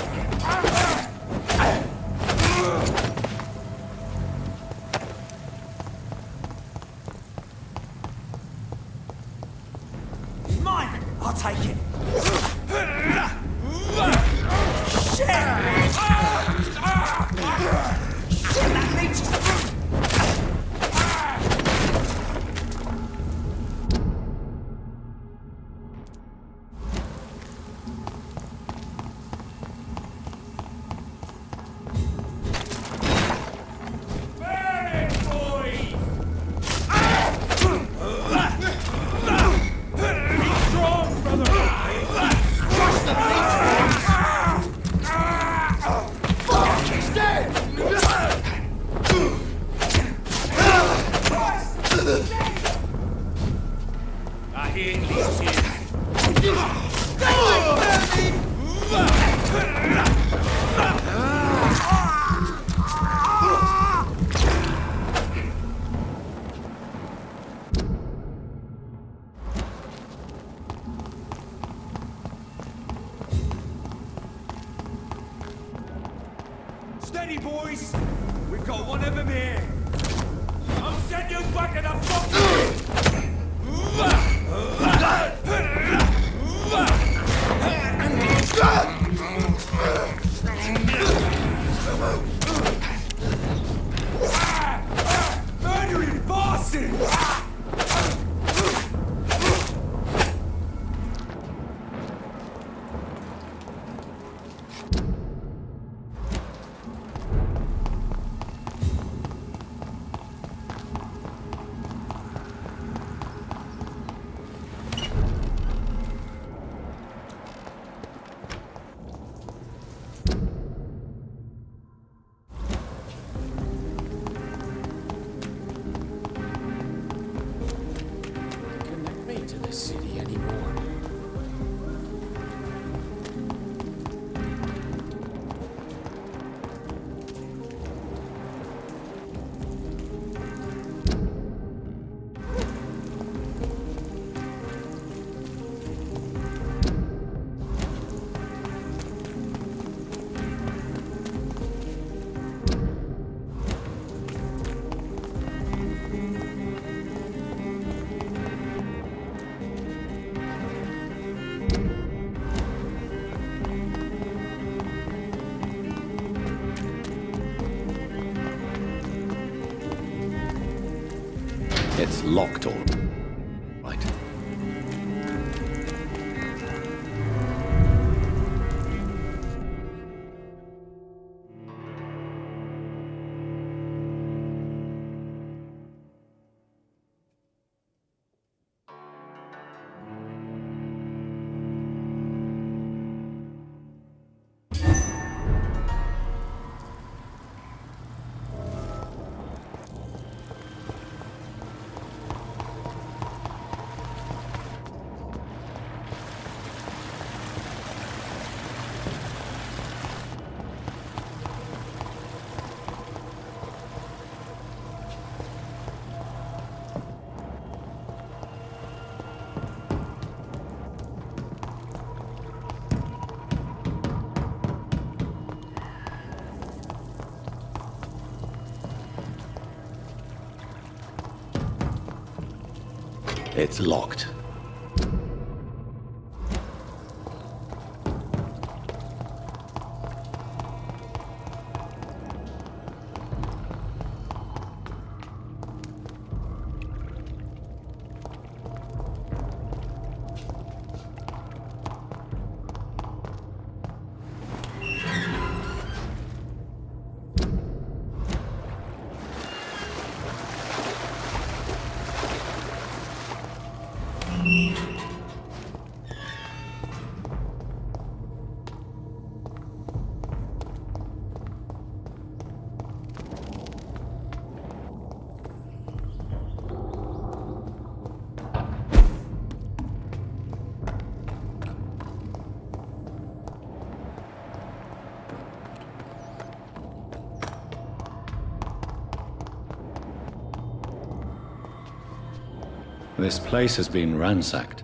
Mine! I'll take it! Shit! Shit, that reaches! Steady, boys! We've got one of them here! I'll send you back in a fucking... Murdering bosses! It's locked all right. It's locked. This place has been ransacked.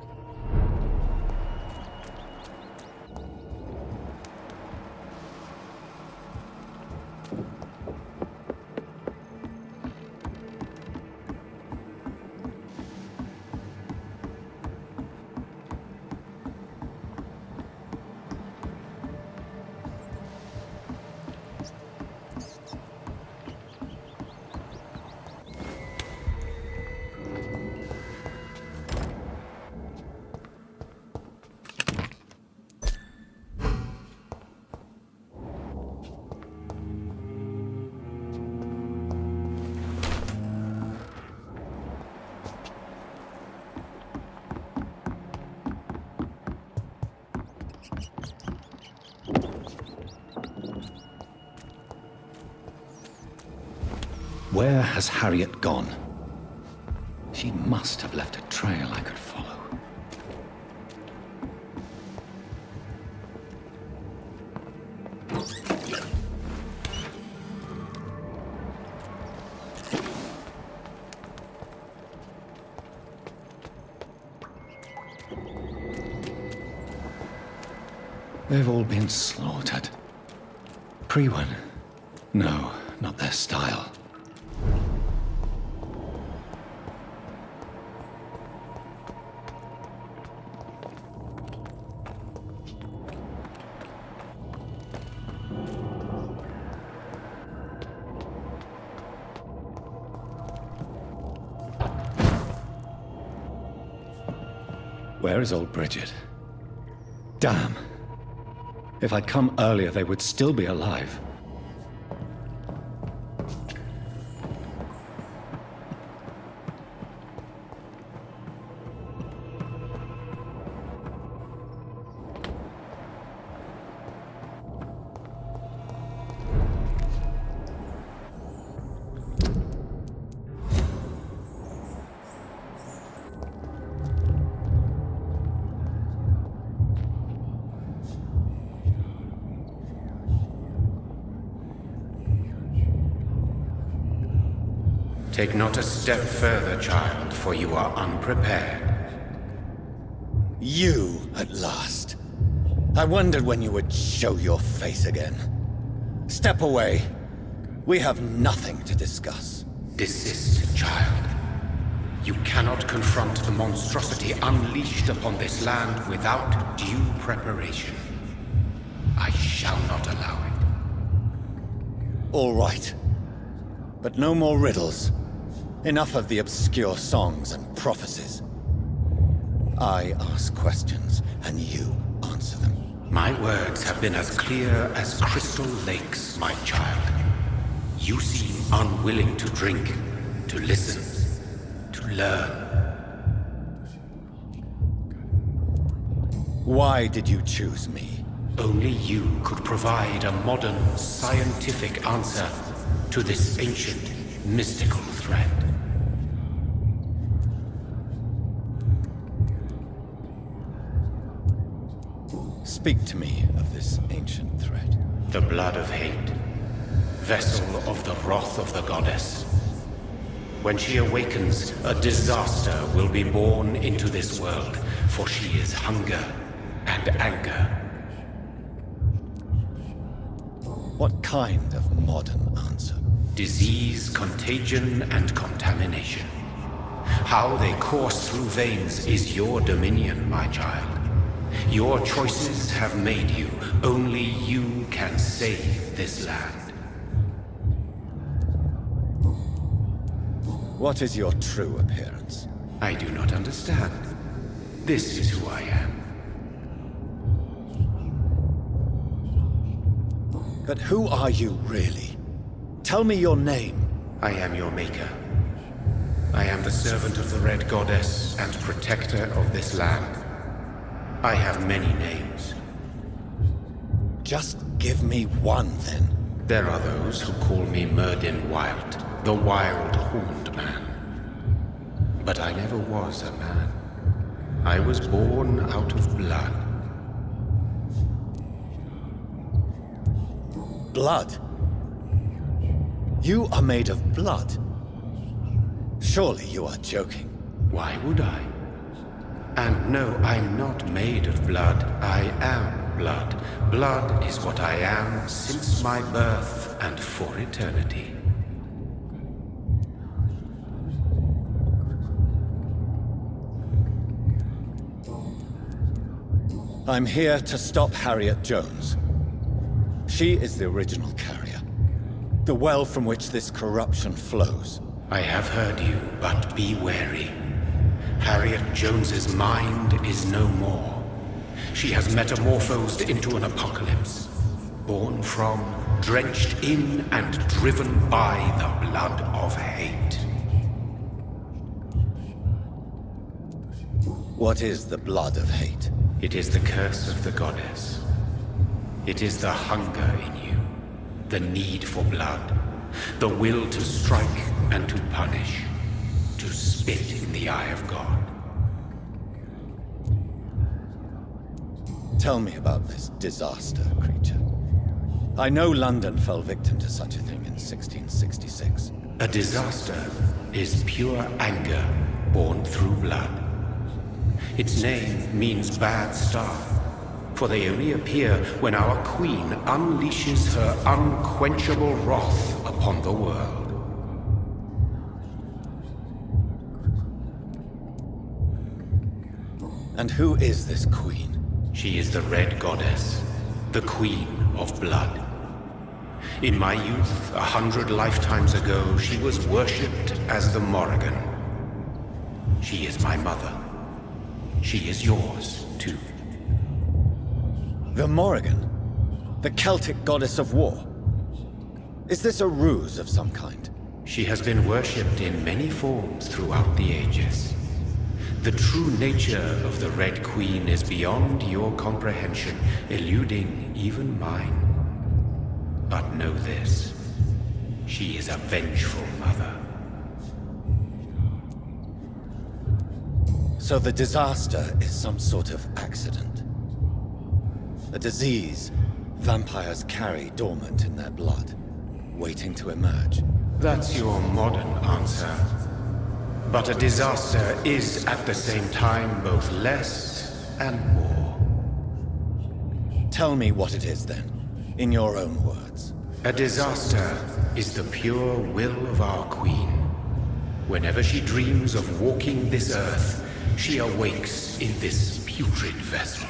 Where has Harriet gone? She must have left a trail I could follow. They've all been slaughtered. Pre-one? No, not their style. Where is old Bridget? Damn! If I'd come earlier, they would still be alive. Take not a step further, child, for you are unprepared. You, at last. I wondered when you would show your face again. Step away. We have nothing to discuss. Desist, child. You cannot confront the monstrosity unleashed upon this land without due preparation. I shall not allow it. All right. But no more riddles. Enough of the obscure songs and prophecies. I ask questions, and you answer them. My words have been as clear as crystal lakes, my child. You seem unwilling to drink, to listen, to learn. Why did you choose me? Only you could provide a modern, scientific answer to this ancient, mystical threat. Speak to me of this ancient threat. The blood of hate, vessel of the wrath of the goddess. When she awakens, a disaster will be born into this world, for she is hunger and anger. What kind of modern answer? Disease, contagion, and contamination. How they course through veins is your dominion, my child. Your choices have made you. Only you can save this land. What is your true appearance? I do not understand. This is who I am. But who are you really? Tell me your name. I am your maker. I am the servant of the Red Goddess and protector of this land. I have many names. Just give me one, then. There are those who call me Merdin Wild, the Wild Horned Man. But I never was a man. I was born out of blood. Blood? You are made of blood. Surely you are joking. Why would I? And no, I'm not made of blood. I am blood. Blood is what I am since my birth and for eternity. I'm here to stop Harriet Jones. She is the original carrier. The well from which this corruption flows. I have heard you, but be wary. Harriet Jones's mind is no more. She has metamorphosed into an apocalypse. Born from, drenched in, and driven by the blood of hate. What is the blood of hate? It is the curse of the goddess. It is the hunger in you, the need for blood, the will to strike and to punish, to spit in the eye of God. Tell me about this disaster, creature. I know London fell victim to such a thing in 1666. A disaster is pure anger born through blood. Its name means bad star, for they only appear when our queen unleashes her unquenchable wrath upon the world. And who is this queen? She is the Red Goddess, the Queen of Blood. In my youth, 100 lifetimes ago, she was worshipped as the Morrigan. She is my mother. She is yours, too. The Morrigan? The Celtic goddess of war? Is this a ruse of some kind? She has been worshipped in many forms throughout the ages. The true nature of the Red Queen is beyond your comprehension, eluding even mine. But know this, she is a vengeful mother. So the disaster is some sort of accident. A disease vampires carry dormant in their blood, waiting to emerge. That's your modern answer. But a disaster is at the same time both less and more. Tell me what it is then, in your own words. A disaster is the pure will of our queen. Whenever she dreams of walking this earth, she awakes in this putrid vessel.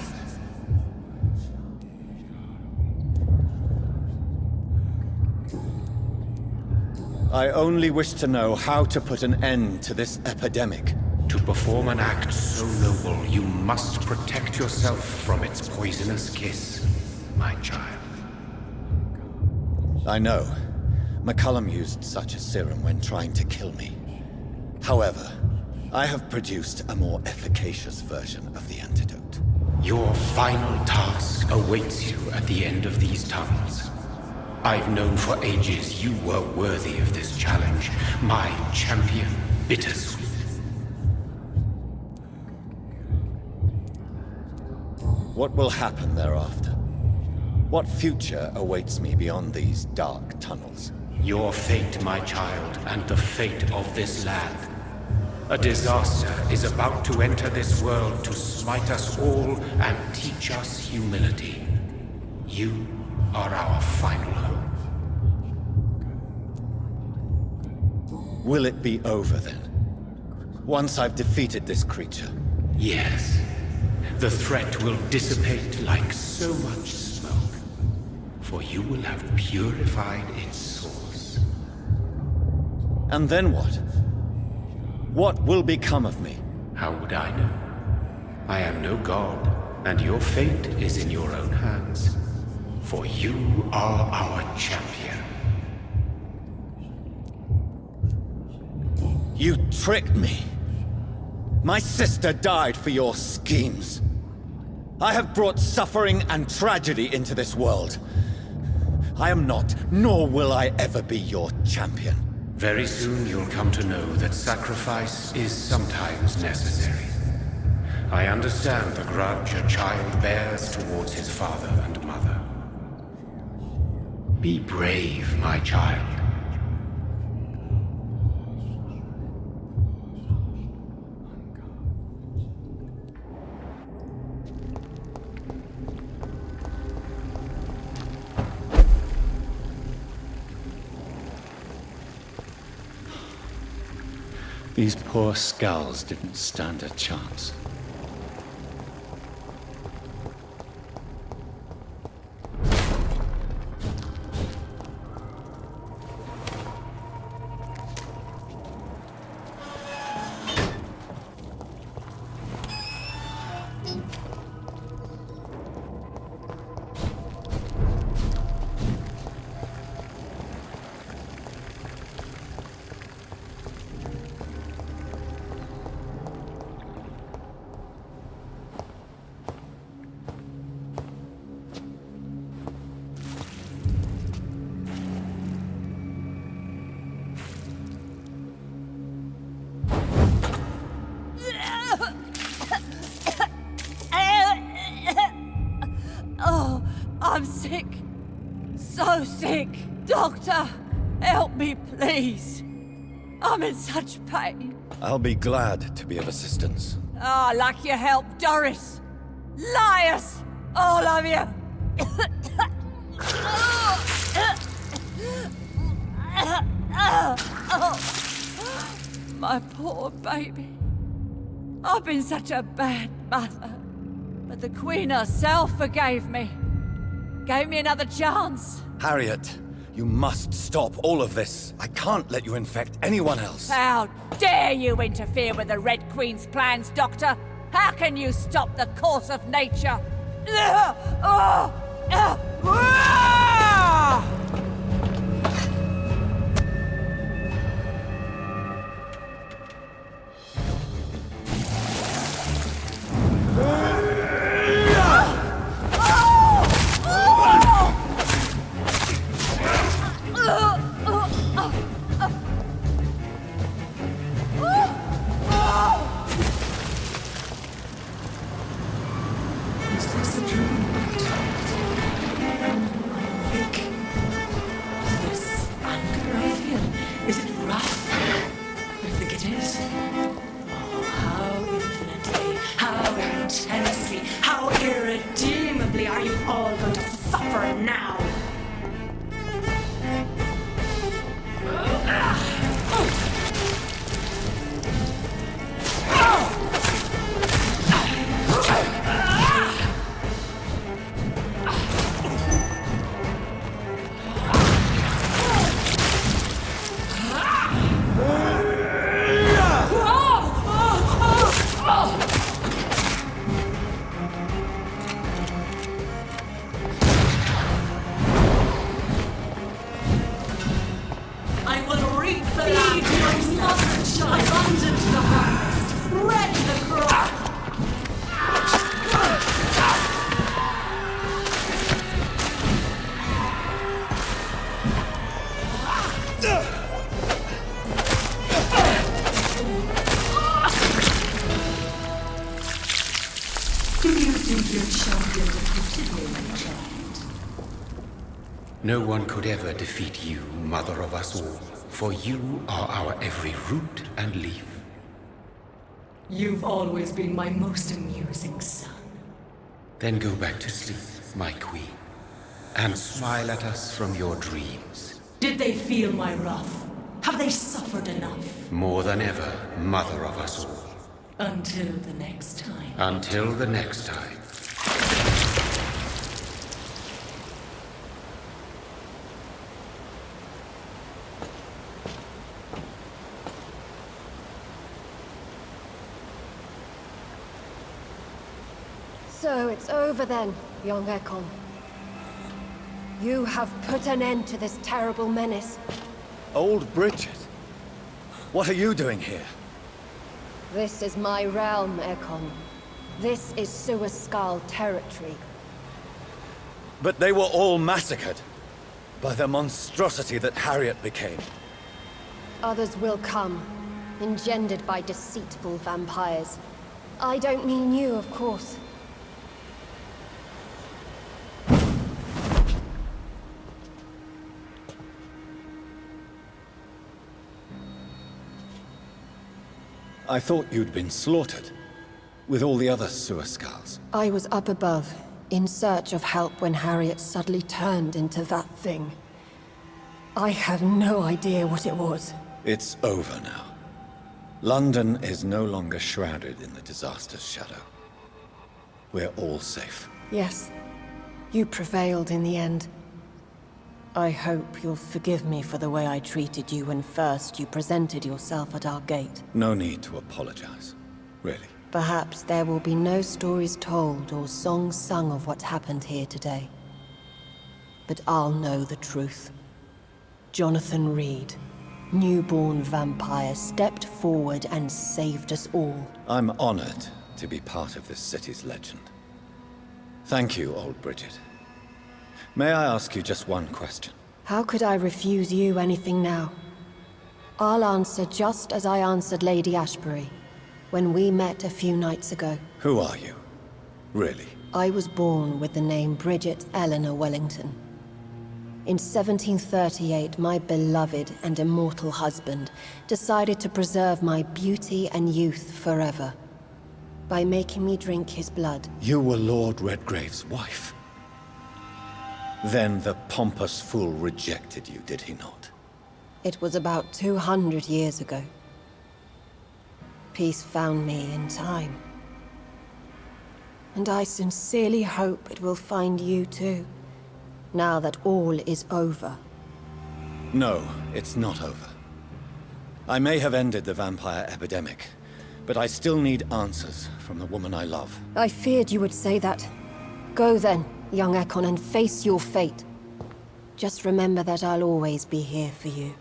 I only wish to know how to put an end to this epidemic. To perform an act so noble, you must protect yourself from its poisonous kiss, my child. I know. McCullum used such a serum when trying to kill me. However, I have produced a more efficacious version of the antidote. Your final task awaits you at the end of these tunnels. I've known for ages you were worthy of this challenge, my champion, Bittersweet. What will happen thereafter? What future awaits me beyond these dark tunnels? Your fate, my child, and the fate of this land. A disaster is about to enter this world to smite us all and teach us humility. You are our final hope. Will it be over then? Once I've defeated this creature? Yes. The threat will dissipate like so much smoke, for you will have purified its source. And then what? What will become of me? How would I know? I am no god, and your fate is in your own hands. For you are our champion. You tricked me. My sister died for your schemes. I have brought suffering and tragedy into this world. I am not, nor will I ever be your champion. Very soon you'll come to know that sacrifice is sometimes necessary. I understand the grudge a child bears towards his father and mother. Be brave, my child. These poor skulls didn't stand a chance. I'm sick. So sick. Doctor, help me, please. I'm in such pain. I'll be glad to be of assistance. Ah, like your help, Doris. Liars! All of you! My poor baby. I've been such a bad mother. But the Queen herself forgave me. Gave me another chance. Harriet, you must stop all of this. I can't let you infect anyone else. How dare you interfere with the Red Queen's plans, Doctor? How can you stop the course of nature? Is this a dream? Big. This anger I feel, is it wrath? I think it is. Oh, how infinitely, how intensely, how irredeemably are you all going to suffer now? Your champion defeated me, my child. No one could ever defeat you, mother of us all, for you are our every root and leaf. You've always been my most amusing son. Then go back to sleep, my queen, and smile at us from your dreams. Did they feel my wrath? Have they suffered enough? More than ever, mother of us all. Until the next time. Until the next time. So it's over then, young Ekon. You have put an end to this terrible menace. Old Bridget? What are you doing here? This is my realm, Ekon. This is Suaskal territory. But they were all massacred by the monstrosity that Harriet became. Others will come, engendered by deceitful vampires. I don't mean you, of course. I thought you'd been slaughtered, with all the other Suaskals. I was up above, in search of help when Harriet suddenly turned into that thing. I have no idea what it was. It's over now. London is no longer shrouded in the disaster's shadow. We're all safe. Yes, you prevailed in the end. I hope you'll forgive me for the way I treated you when first you presented yourself at our gate. No need to apologize, really. Perhaps there will be no stories told or songs sung of what happened here today. But I'll know the truth. Jonathan Reed, newborn vampire, stepped forward and saved us all. I'm honored to be part of this city's legend. Thank you, old Bridget. May I ask you just one question? How could I refuse you anything now? I'll answer just as I answered Lady Ashbury when we met a few nights ago. Who are you? Really? I was born with the name Bridget Eleanor Wellington. In 1738, my beloved and immortal husband decided to preserve my beauty and youth forever by making me drink his blood. You were Lord Redgrave's wife. Then the pompous fool rejected you, did he not? It was about 200 years ago. Peace found me in time. And I sincerely hope it will find you too, now that all is over. No, it's not over. I may have ended the vampire epidemic, but I still need answers from the woman I love. I feared you would say that. Go then, young Ekon, and face your fate. Just remember that I'll always be here for you.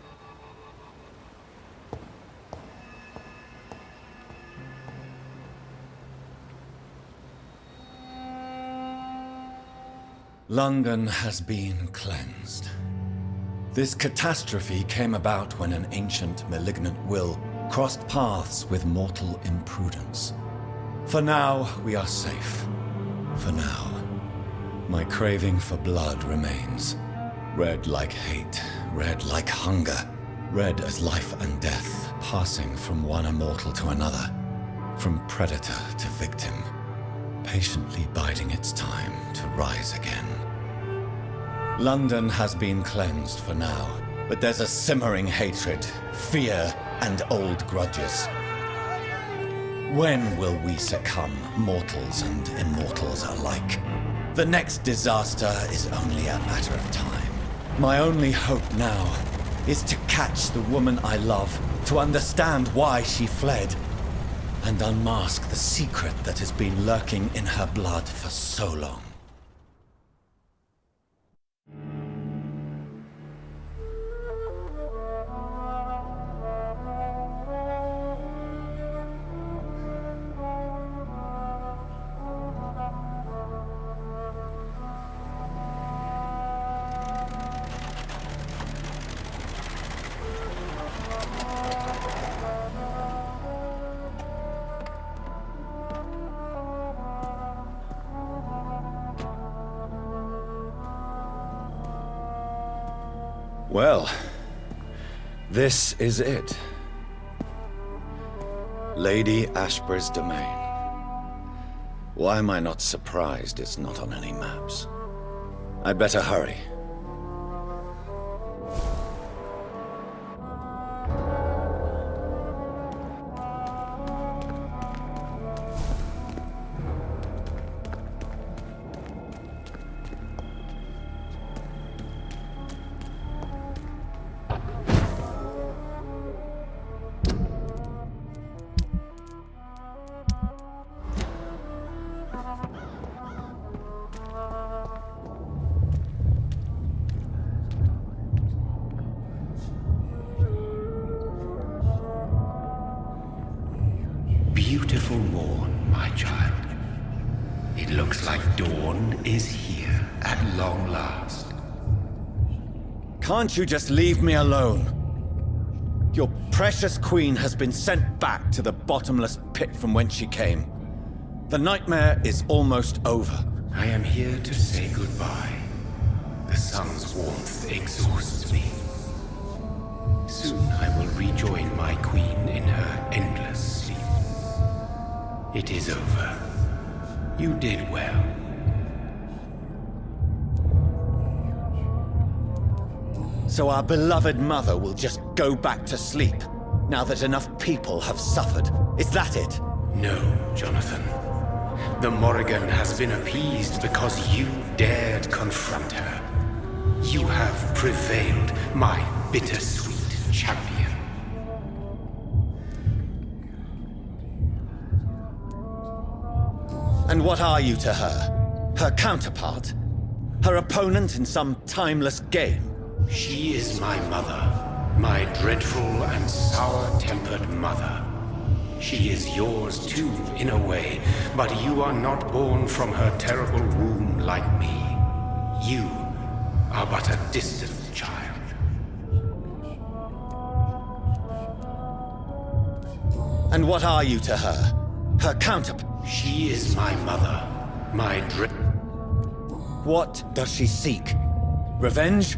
London has been cleansed. This catastrophe came about when an ancient, malignant will crossed paths with mortal imprudence. For now, we are safe. For now. My craving for blood remains. Red like hate, red like hunger, red as life and death, passing from one immortal to another, from predator to victim, patiently biding its time to rise again. London has been cleansed for now, but there's a simmering hatred, fear, and old grudges. When will we succumb, mortals and immortals alike? The next disaster is only a matter of time. My only hope now is to catch the woman I love, to understand why she fled, and unmask the secret that has been lurking in her blood for so long. Well, this is it. Lady Ashbur's domain. Why am I not surprised it's not on any maps? I'd better hurry. Beautiful morn, my child. It looks like dawn is here at long last. Can't you just leave me alone? Your precious queen has been sent back to the bottomless pit from whence she came. The nightmare is almost over. I am here to say goodbye. The sun's warmth exhausts me. Soon I will rejoin my queen in her endless sleep. It is over. You did well. So our beloved mother will just go back to sleep, now that enough people have suffered. Is that it? No, Jonathan. The Morrigan has been appeased because you dared confront her. You have prevailed, my bittersweet champion. And what are you to her? Her counterpart? Her opponent in some timeless game? She is my mother. My dreadful and sour-tempered mother. She is yours too, in a way, but you are not born from her terrible womb like me. You are but a distant child. And what are you to her? Her counterpart? She is my mother. My What does she seek? Revenge?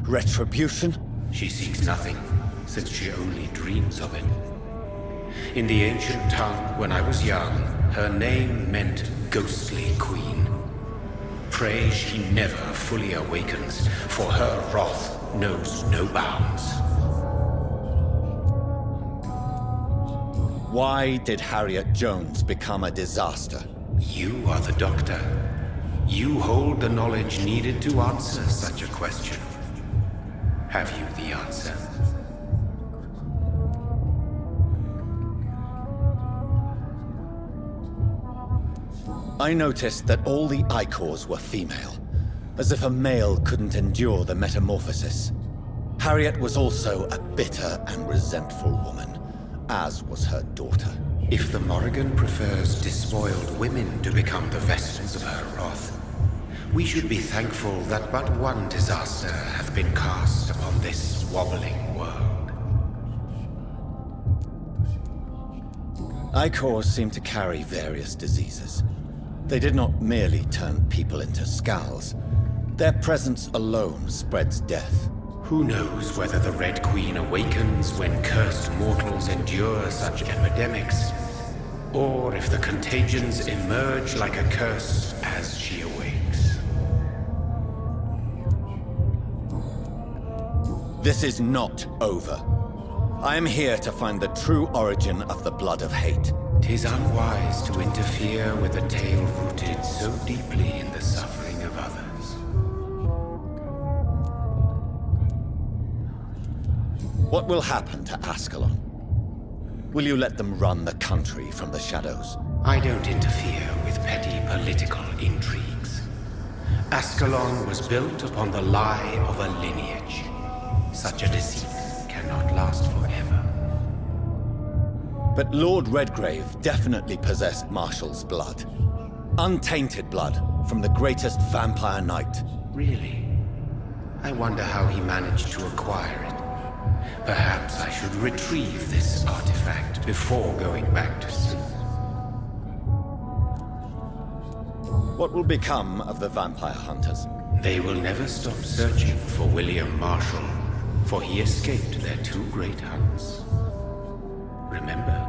Retribution? She seeks nothing, since she only dreams of it. In the ancient tongue, when I was young, her name meant Ghostly Queen. Pray she never fully awakens, for her wrath knows no bounds. Why did Harriet Jones become a disaster? You are the doctor. You hold the knowledge needed to answer such a question. Have you the answer? I noticed that all the Icors were female, as if a male couldn't endure the metamorphosis. Harriet was also a bitter and resentful woman, as was her daughter. If the Morrigan prefers despoiled women to become the vessels of her wrath, we should be thankful that but one disaster hath been cast upon this wobbling world. Icors seem to carry various diseases. They did not merely turn people into skulls. Their presence alone spreads death. Who knows whether the Red Queen awakens when cursed mortals endure such epidemics, or if the contagions emerge like a curse as she awakes. This is not over. I am here to find the true origin of the blood of hate. 'Tis unwise to interfere with a tale rooted so deeply in the suffering of others. What will happen to Ascalon? Will you let them run the country from the shadows? I don't interfere with petty political intrigues. Ascalon was built upon the lie of a lineage. Such a deceit cannot last forever. But Lord Redgrave definitely possessed Marshall's blood. Untainted blood from the greatest vampire knight. Really? I wonder how he managed to acquire it. Perhaps I should retrieve this artifact before going back to sleep. What will become of the vampire hunters? They will never stop searching for William Marshall for he escaped their 2 great hunts. Remember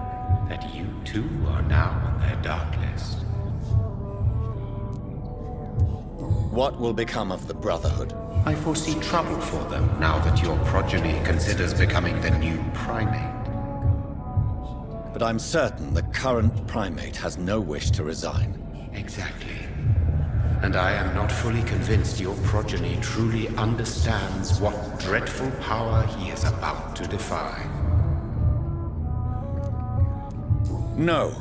that you too are now on their dark list. What will become of the Brotherhood? I foresee trouble for them now that your progeny considers becoming the new primate. But I'm certain the current primate has no wish to resign. Exactly. And I am not fully convinced your progeny truly understands what dreadful power he is about to defy. No.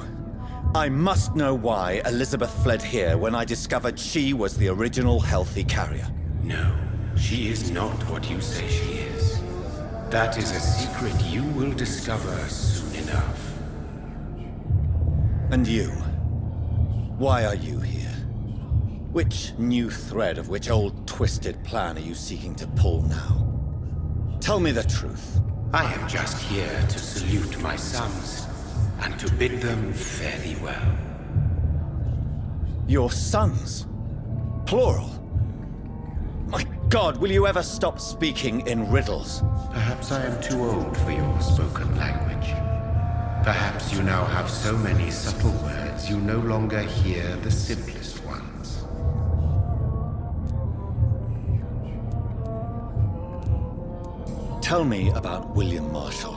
I must know why Elizabeth fled here when I discovered she was the original healthy carrier. No, she is not what you say she is. That is a secret you will discover soon enough. And you? Why are you here? Which new thread of which old twisted plan are you seeking to pull now? Tell me the truth. I am just here to salute my sons, and to bid them fare thee well. Your sons? Plural? My God, will you ever stop speaking in riddles? Perhaps I am too old for your spoken language. Perhaps you now have so many subtle words you no longer hear the simplest ones. Tell me about William Marshall.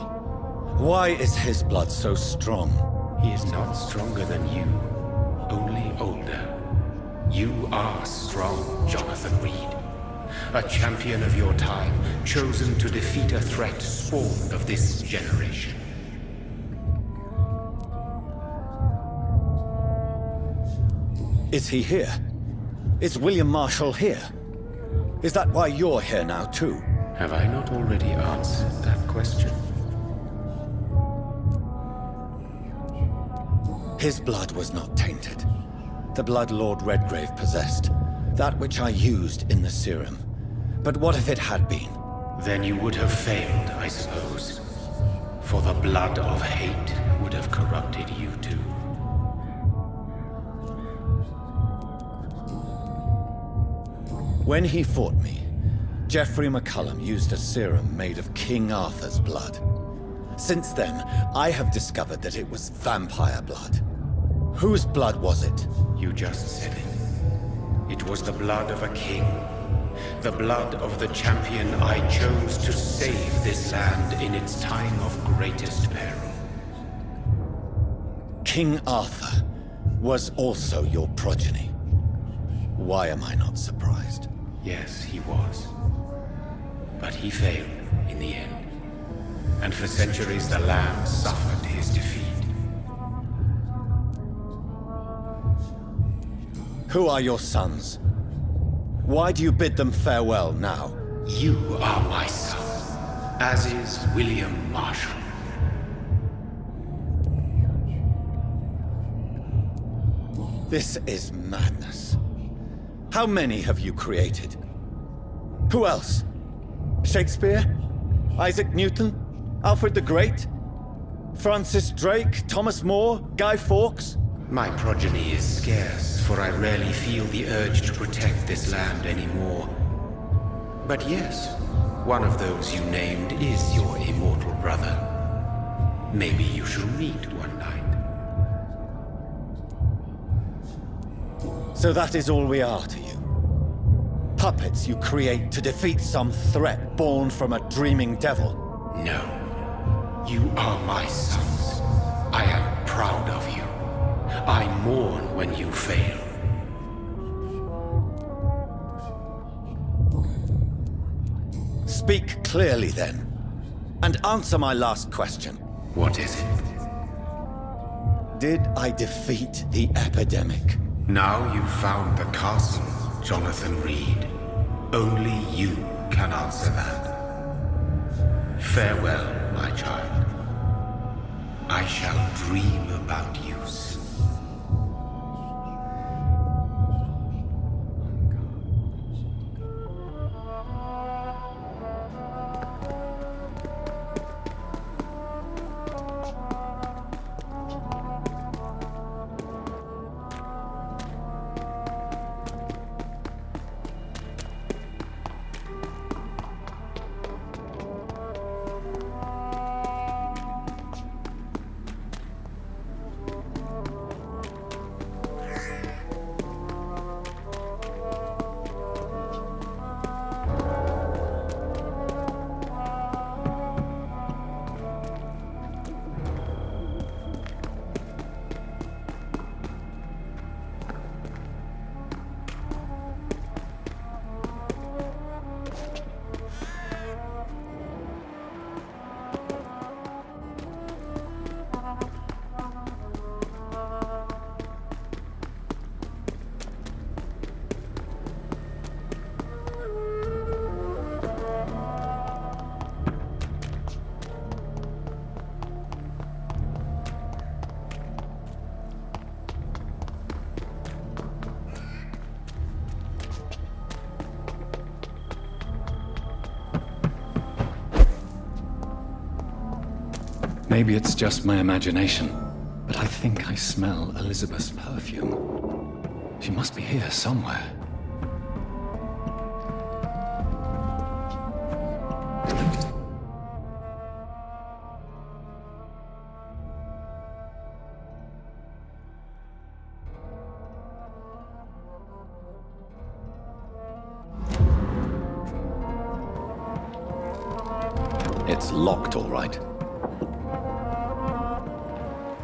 Why is his blood so strong? He is not stronger than you, only older. You are strong, Jonathan Reed. A champion of your time, chosen to defeat a threat spawned of this generation. Is he here? Is William Marshall here? Is that why you're here now, too? Have I not already answered that question? His blood was not tainted. The blood Lord Redgrave possessed. That which I used in the serum. But what if it had been? Then you would have failed, I suppose. For the blood of hate would have corrupted you too. When he fought me, Geoffrey McCullum used a serum made of King Arthur's blood. Since then, I have discovered that it was vampire blood. Whose blood was it? You just said it. It was the blood of a king. The blood of the champion I chose to save this land in its time of greatest peril. King Arthur was also your progeny. Why am I not surprised? Yes, he was. But he failed in the end. And for centuries the land suffered his defeat. Who are your sons? Why do you bid them farewell now? You are my son, as is William Marshall. This is madness. How many have you created? Who else? Shakespeare? Isaac Newton? Alfred the Great? Francis Drake? Thomas More? Guy Fawkes? My progeny is scarce, for I rarely feel the urge to protect this land anymore. But yes, one of those you named is your immortal brother. Maybe you shall meet one night. So that is all we are to you? Puppets you create to defeat some threat born from a dreaming devil? No. You are my sons. I am proud of you. I mourn when you fail. Speak clearly then, and answer my last question. What is it? Did I defeat the epidemic? Now you've found the castle, Jonathan Reed. Only you can answer that. Farewell, my child. I shall dream about you soon. Maybe it's just my imagination, but I think I smell Elizabeth's perfume. She must be here somewhere. It's locked, all right.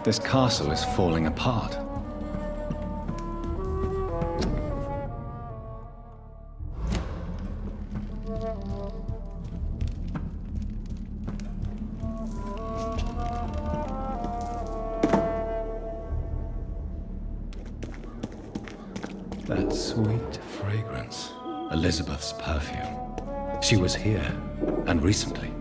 This castle is falling apart. That sweet fragrance. Elizabeth's perfume. She was here, and recently.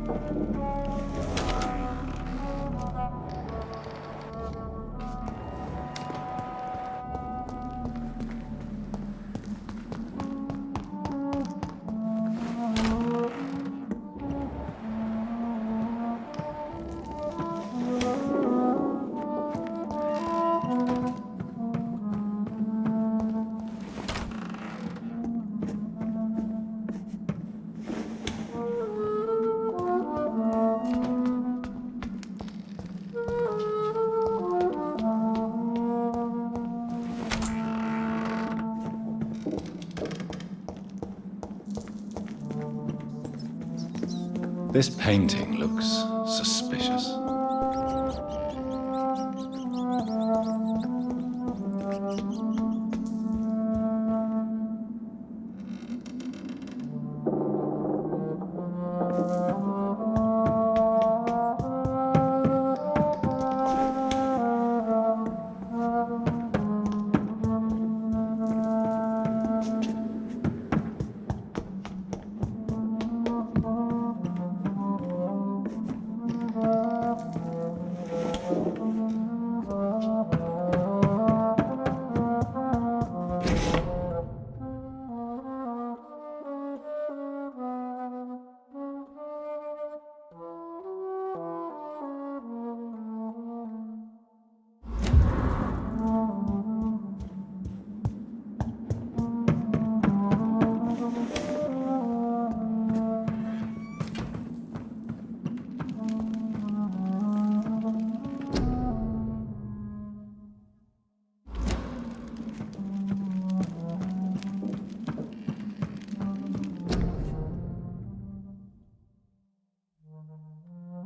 This painting looks suspicious.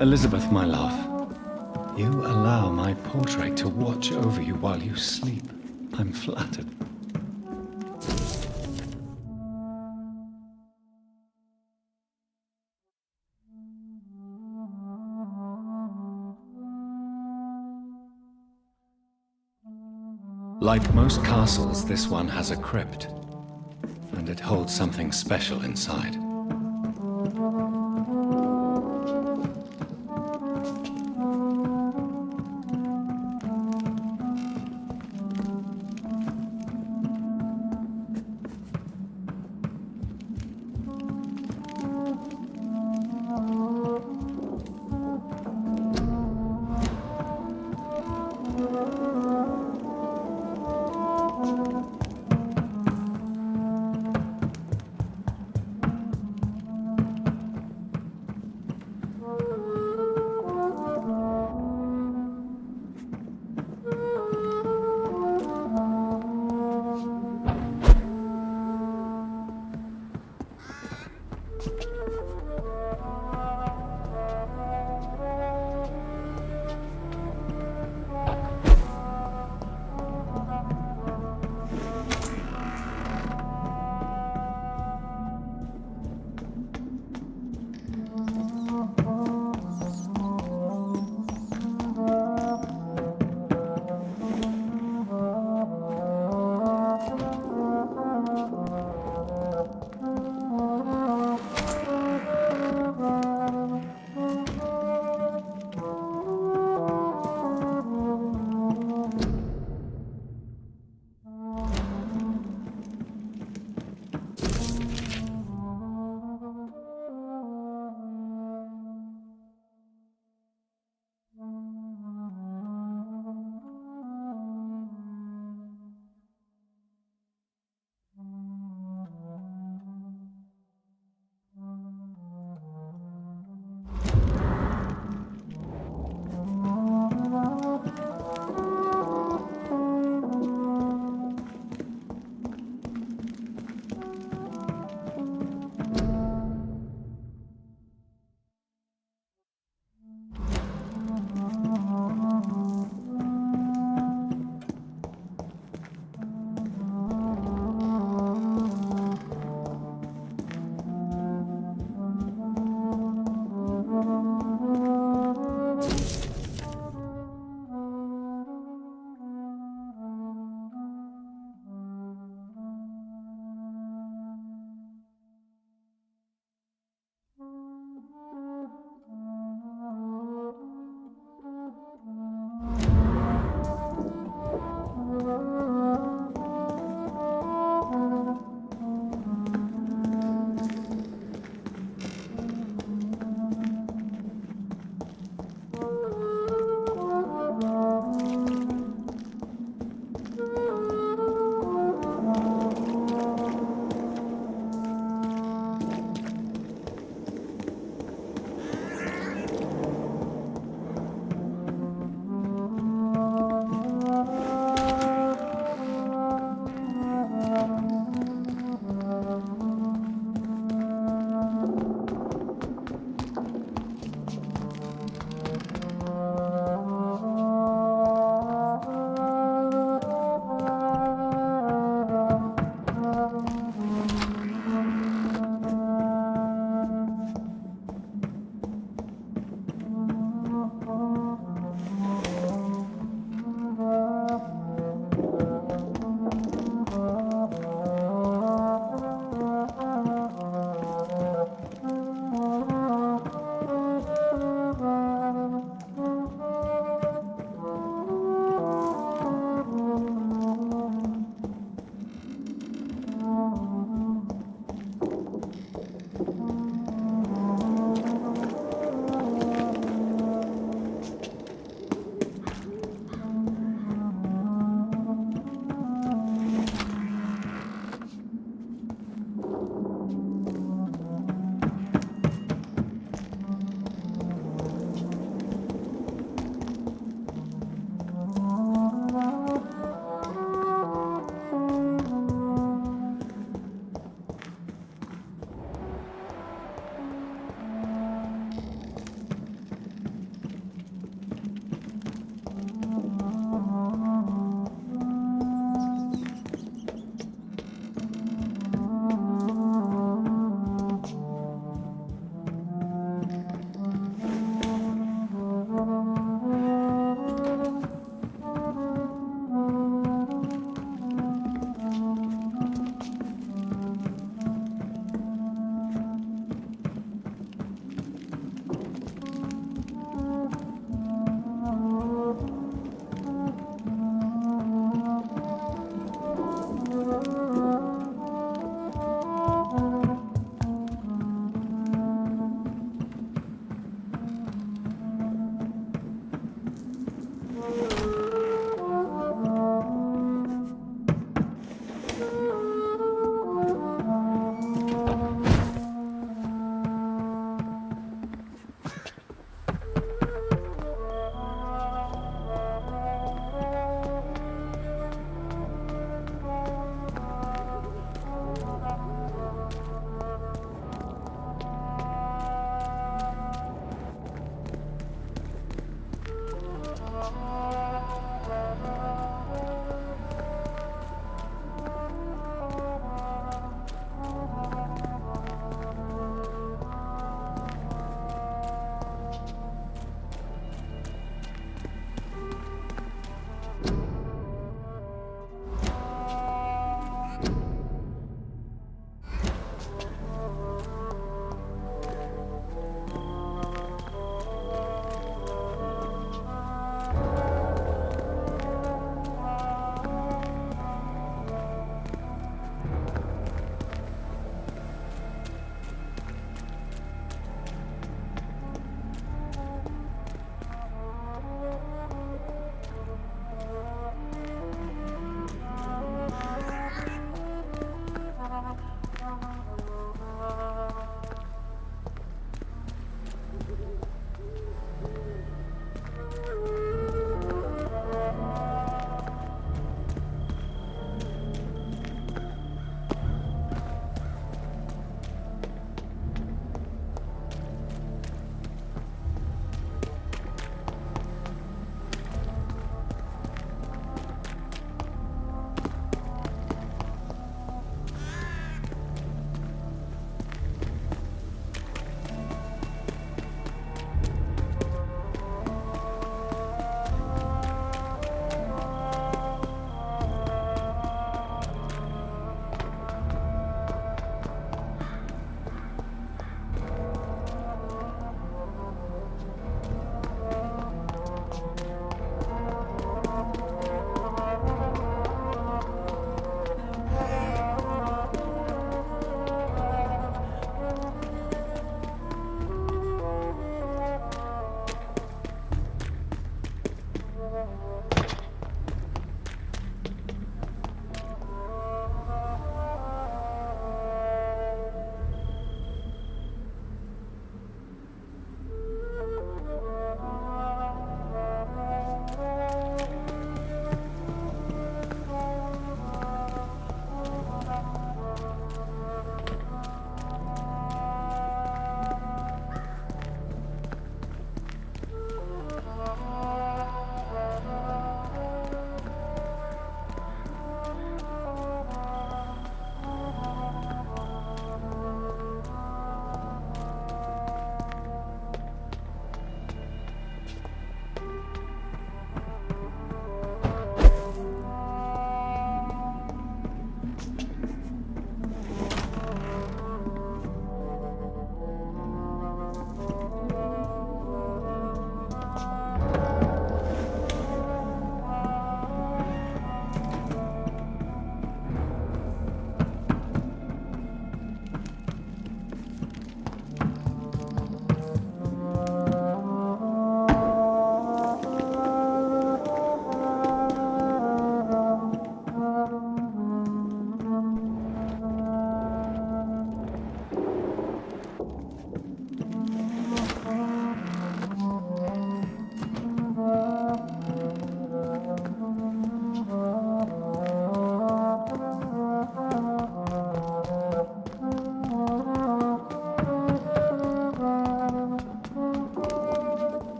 Elizabeth, my love, you allow my portrait to watch over you while you sleep. I'm flattered. Like most castles, this one has a crypt, and it holds something special inside.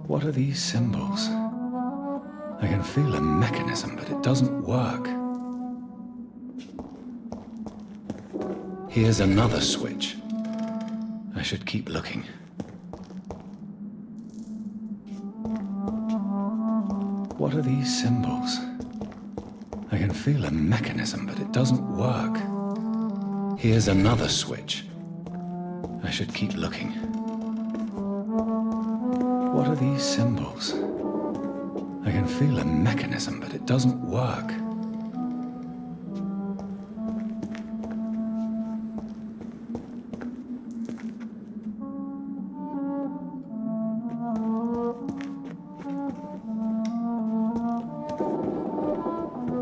What are these symbols? I can feel a mechanism, but it doesn't work. Here's another switch. I should keep looking. What are these symbols? I can feel a mechanism, but it doesn't work. Here's another switch. I should keep looking. What are these symbols? I can feel a mechanism, but it doesn't work.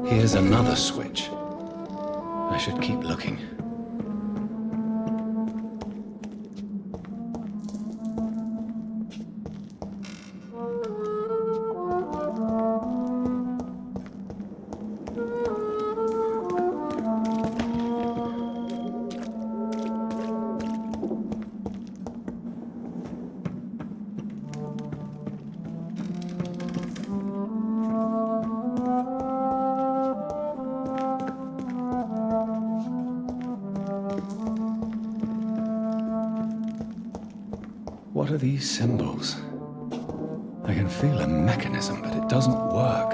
Here's another switch. I should keep looking. What are these symbols? I can feel a mechanism, but it doesn't work.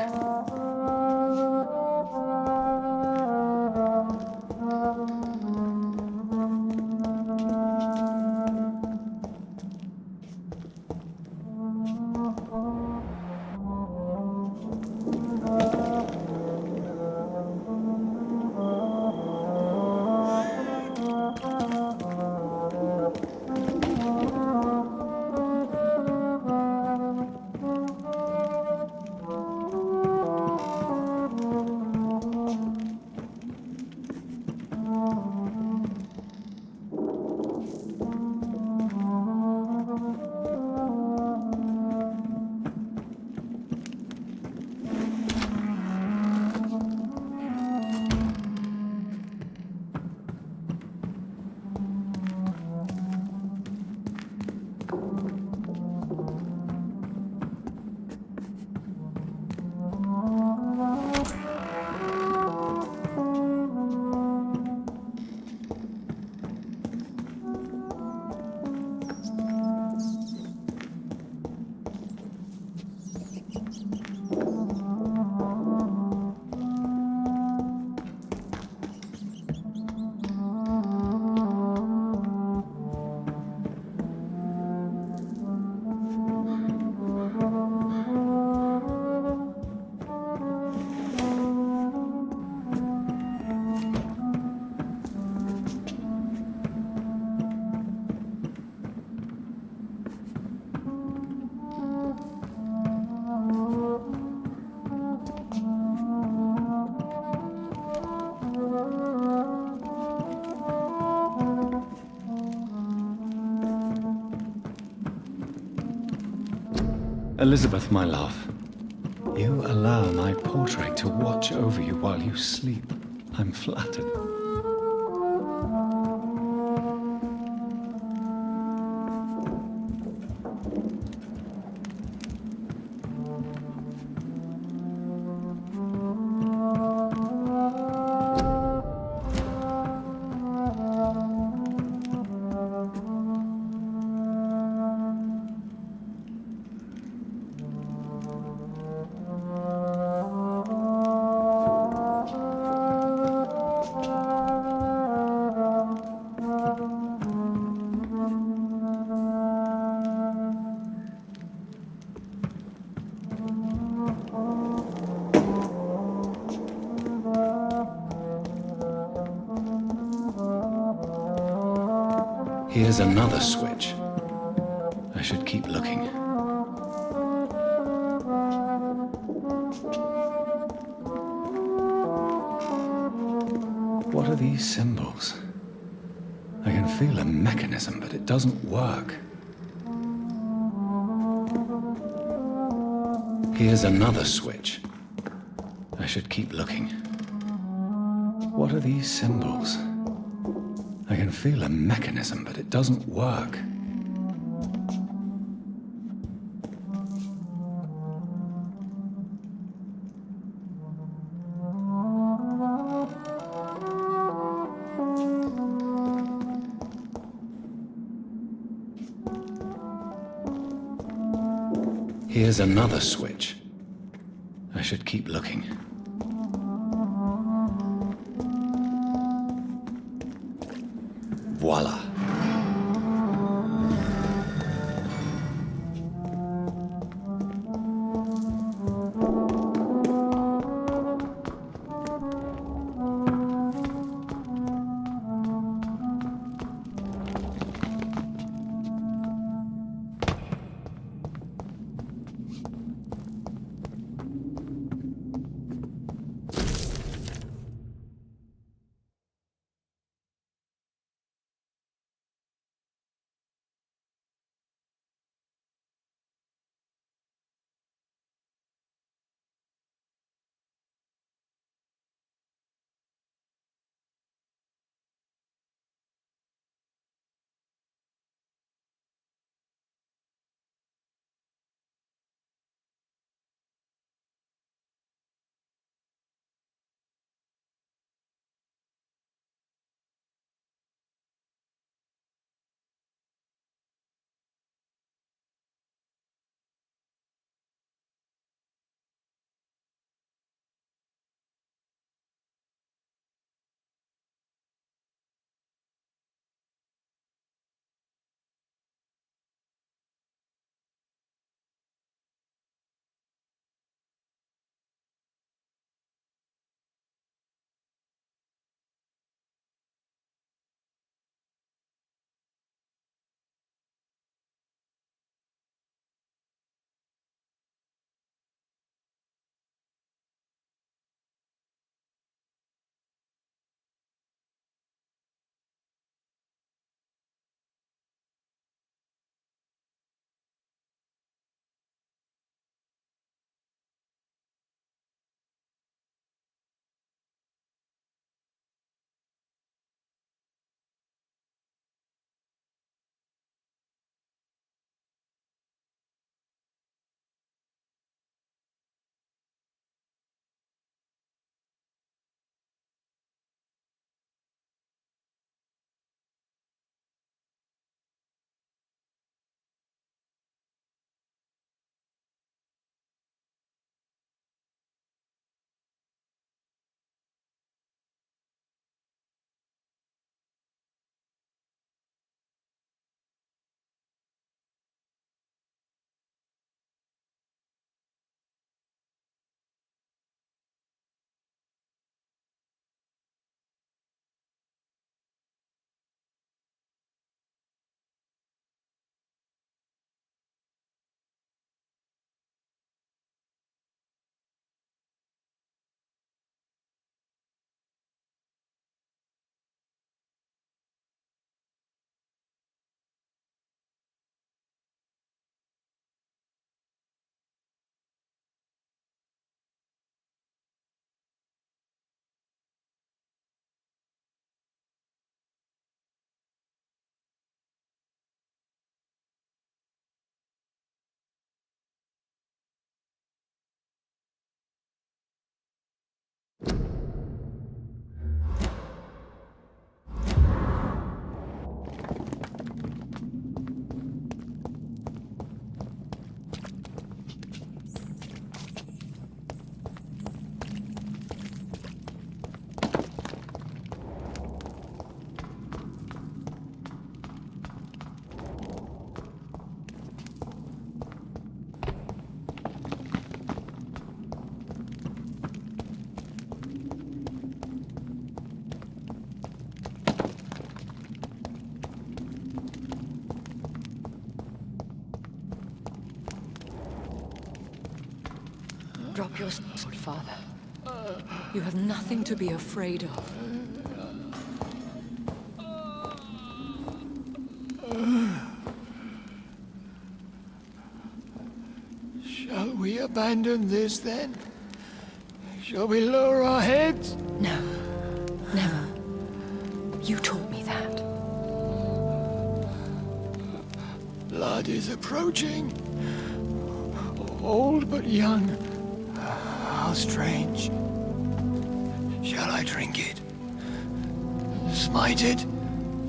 Elizabeth, my love, you allow my portrait to watch over you while you sleep. I'm flattered. Here's another switch. I should keep looking. What are these symbols? I can feel a mechanism, but it doesn't work. Here's another switch. I should keep looking. What are these symbols? I can feel a mechanism, but it doesn't work. Here's another switch. I should keep looking. Voila. Drop your sword, Father. You have nothing to be afraid of. Shall we abandon this then? Shall we lower our heads? No. Never. You taught me that. Blood is approaching. Old but young. How strange. Shall I drink it? Smite it?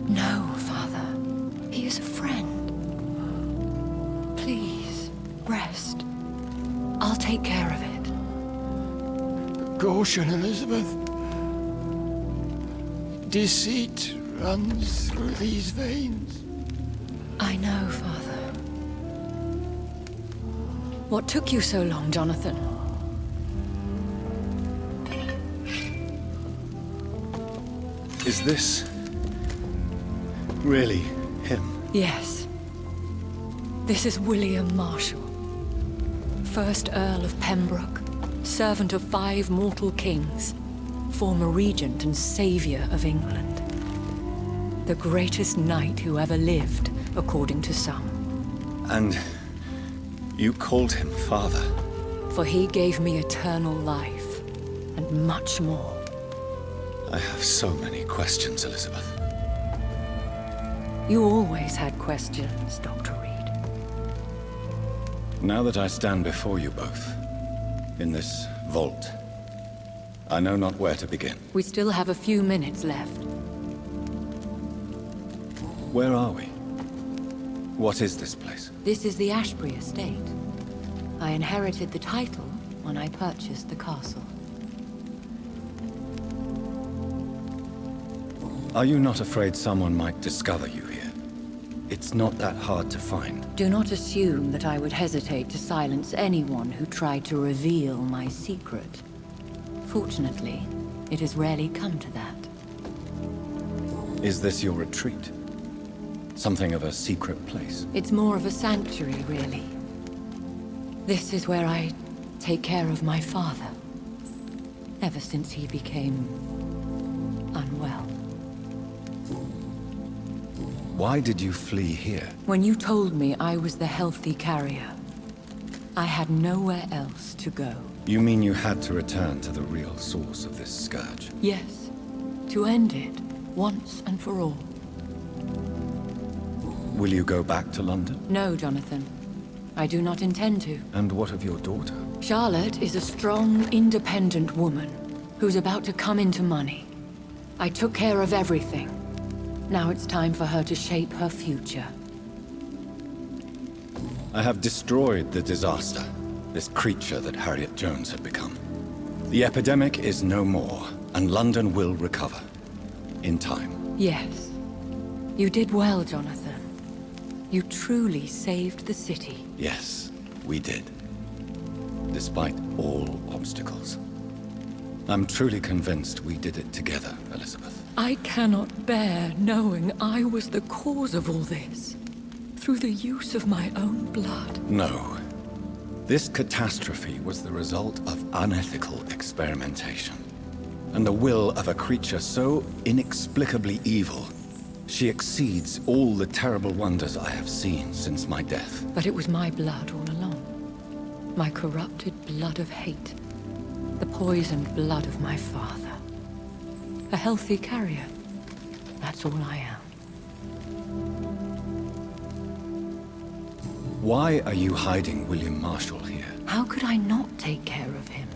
No, Father. He is a friend. Please, rest. I'll take care of it. Caution, Elizabeth. Deceit runs through these veins. I know, Father. What took you so long, Jonathan? Is this really him? Yes. This is William Marshall, 1st Earl of Pembroke, servant of 5 mortal kings, former regent and savior of England. The greatest knight who ever lived, according to some. And you called him father? For he gave me eternal life, and much more. I have so many questions, Elizabeth. You always had questions, Dr. Reed. Now that I stand before you both, in this vault, I know not where to begin. We still have a few minutes left. Where are we? What is this place? This is the Ashbury estate. I inherited the title when I purchased the castle. Are you not afraid someone might discover you here? It's not that hard to find. Do not assume that I would hesitate to silence anyone who tried to reveal my secret. Fortunately, it has rarely come to that. Is this your retreat? Something of a secret place? It's more of a sanctuary, really. This is where I take care of my father. Ever since he became unwell. Why did you flee here? When you told me I was the healthy carrier, I had nowhere else to go. You mean you had to return to the real source of this scourge? Yes, to end it, once and for all. Will you go back to London? No, Jonathan. I do not intend to. And what of your daughter? Charlotte is a strong, independent woman who's about to come into money. I took care of everything. Now it's time for her to shape her future. I have destroyed the disaster, this creature that Harriet Jones had become. The epidemic is no more, and London will recover. In time. Yes. You did well, Jonathan. You truly saved the city. Yes, we did. Despite all obstacles. I'm truly convinced we did it together, Elizabeth. I cannot bear knowing I was the cause of all this. Through the use of my own blood. No. This catastrophe was the result of unethical experimentation. And the will of a creature so inexplicably evil, she exceeds all the terrible wonders I have seen since my death. But it was my blood all along. My corrupted blood of hate. The poisoned blood of my father. A healthy carrier. That's all I am. Why are you hiding William Marshall here? How could I not take care of him?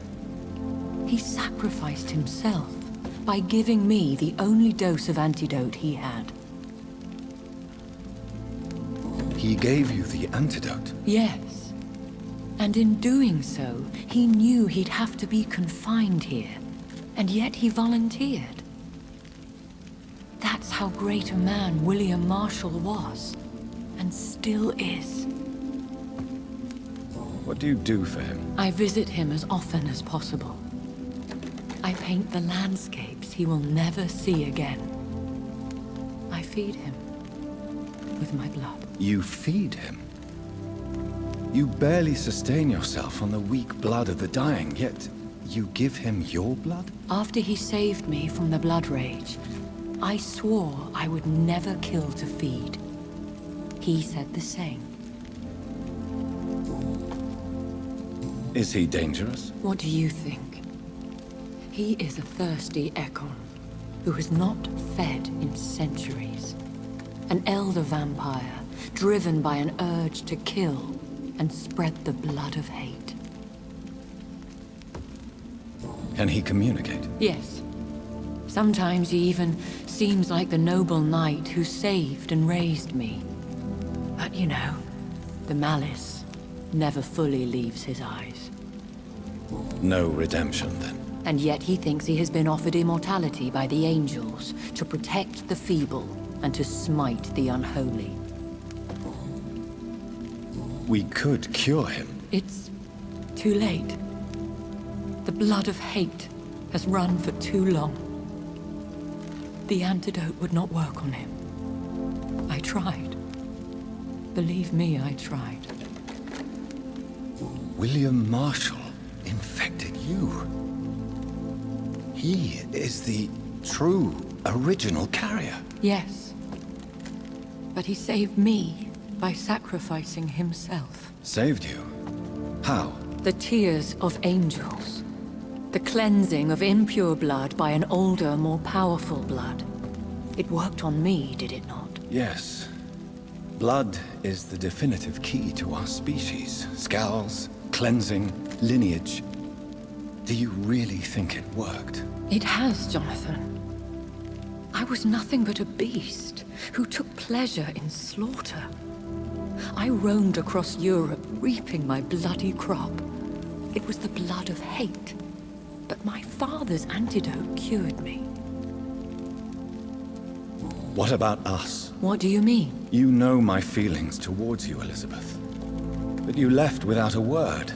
He sacrificed himself by giving me the only dose of antidote he had. He gave you the antidote? Yes. And in doing so, he knew he'd have to be confined here. And yet he volunteered. That's how great a man William Marshall was. And still is. What do you do for him? I visit him as often as possible. I paint the landscapes he will never see again. I feed him with my blood. You feed him? You barely sustain yourself on the weak blood of the dying, yet you give him your blood? After he saved me from the blood rage, I swore I would never kill to feed. He said the same. Is he dangerous? What do you think? He is a thirsty Ekon, who has not fed in centuries. An elder vampire, driven by an urge to kill and spread the blood of hate. Can he communicate? Yes. Sometimes he even seems like the noble knight who saved and raised me. But you know, the malice never fully leaves his eyes. No redemption, then? And yet he thinks he has been offered immortality by the angels to protect the feeble and to smite the unholy. We could cure him. It's too late. The blood of hate has run for too long. The antidote would not work on him. I tried. Believe me, I tried. William Marshall infected you. He is the true, original carrier. Yes. But he saved me by sacrificing himself. Saved you? How? The tears of angels. The cleansing of impure blood by an older, more powerful blood. It worked on me, did it not? Yes. Blood is the definitive key to our species. Scowls, cleansing, lineage. Do you really think it worked? It has, Jonathan. I was nothing but a beast who took pleasure in slaughter. I roamed across Europe, reaping my bloody crop. It was the blood of hate. But my father's antidote cured me. What about us? What do you mean? You know my feelings towards you, Elizabeth. But you left without a word.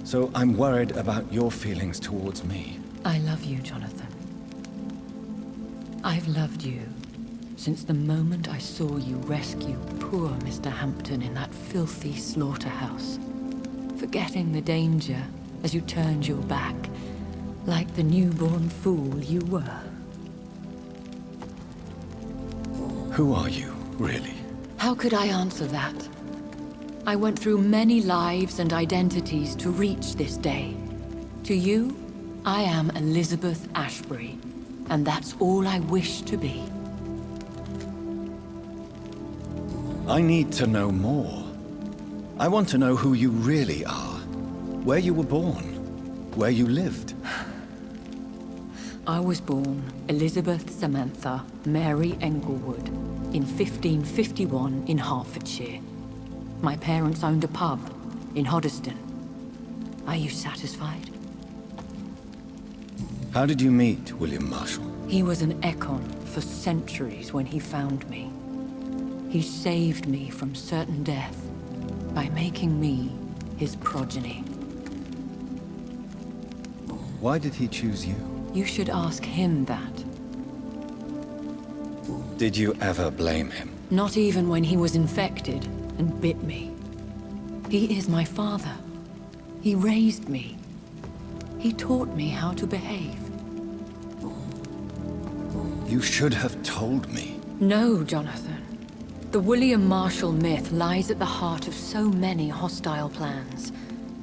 So I'm worried about your feelings towards me. I love you, Jonathan. I've loved you since the moment I saw you rescue poor Mr. Hampton in that filthy slaughterhouse. Forgetting the danger as you turned your back, like the newborn fool you were. Who are you, really? How could I answer that? I went through many lives and identities to reach this day. To you, I am Elizabeth Ashbury, and that's all I wish to be. I need to know more. I want to know who you really are. Where you were born. Where you lived. I was born Elizabeth Samantha Mary Englewood in 1551 in Hertfordshire. My parents owned a pub in Hoddesdon. Are you satisfied? How did you meet William Marshall? He was an Ekon for centuries when he found me. He saved me from certain death by making me his progeny. Why did he choose you? You should ask him that. Did you ever blame him? Not even when he was infected and bit me. He is my father. He raised me. He taught me how to behave. You should have told me. No, Jonathan. The William Marshall myth lies at the heart of so many hostile plans.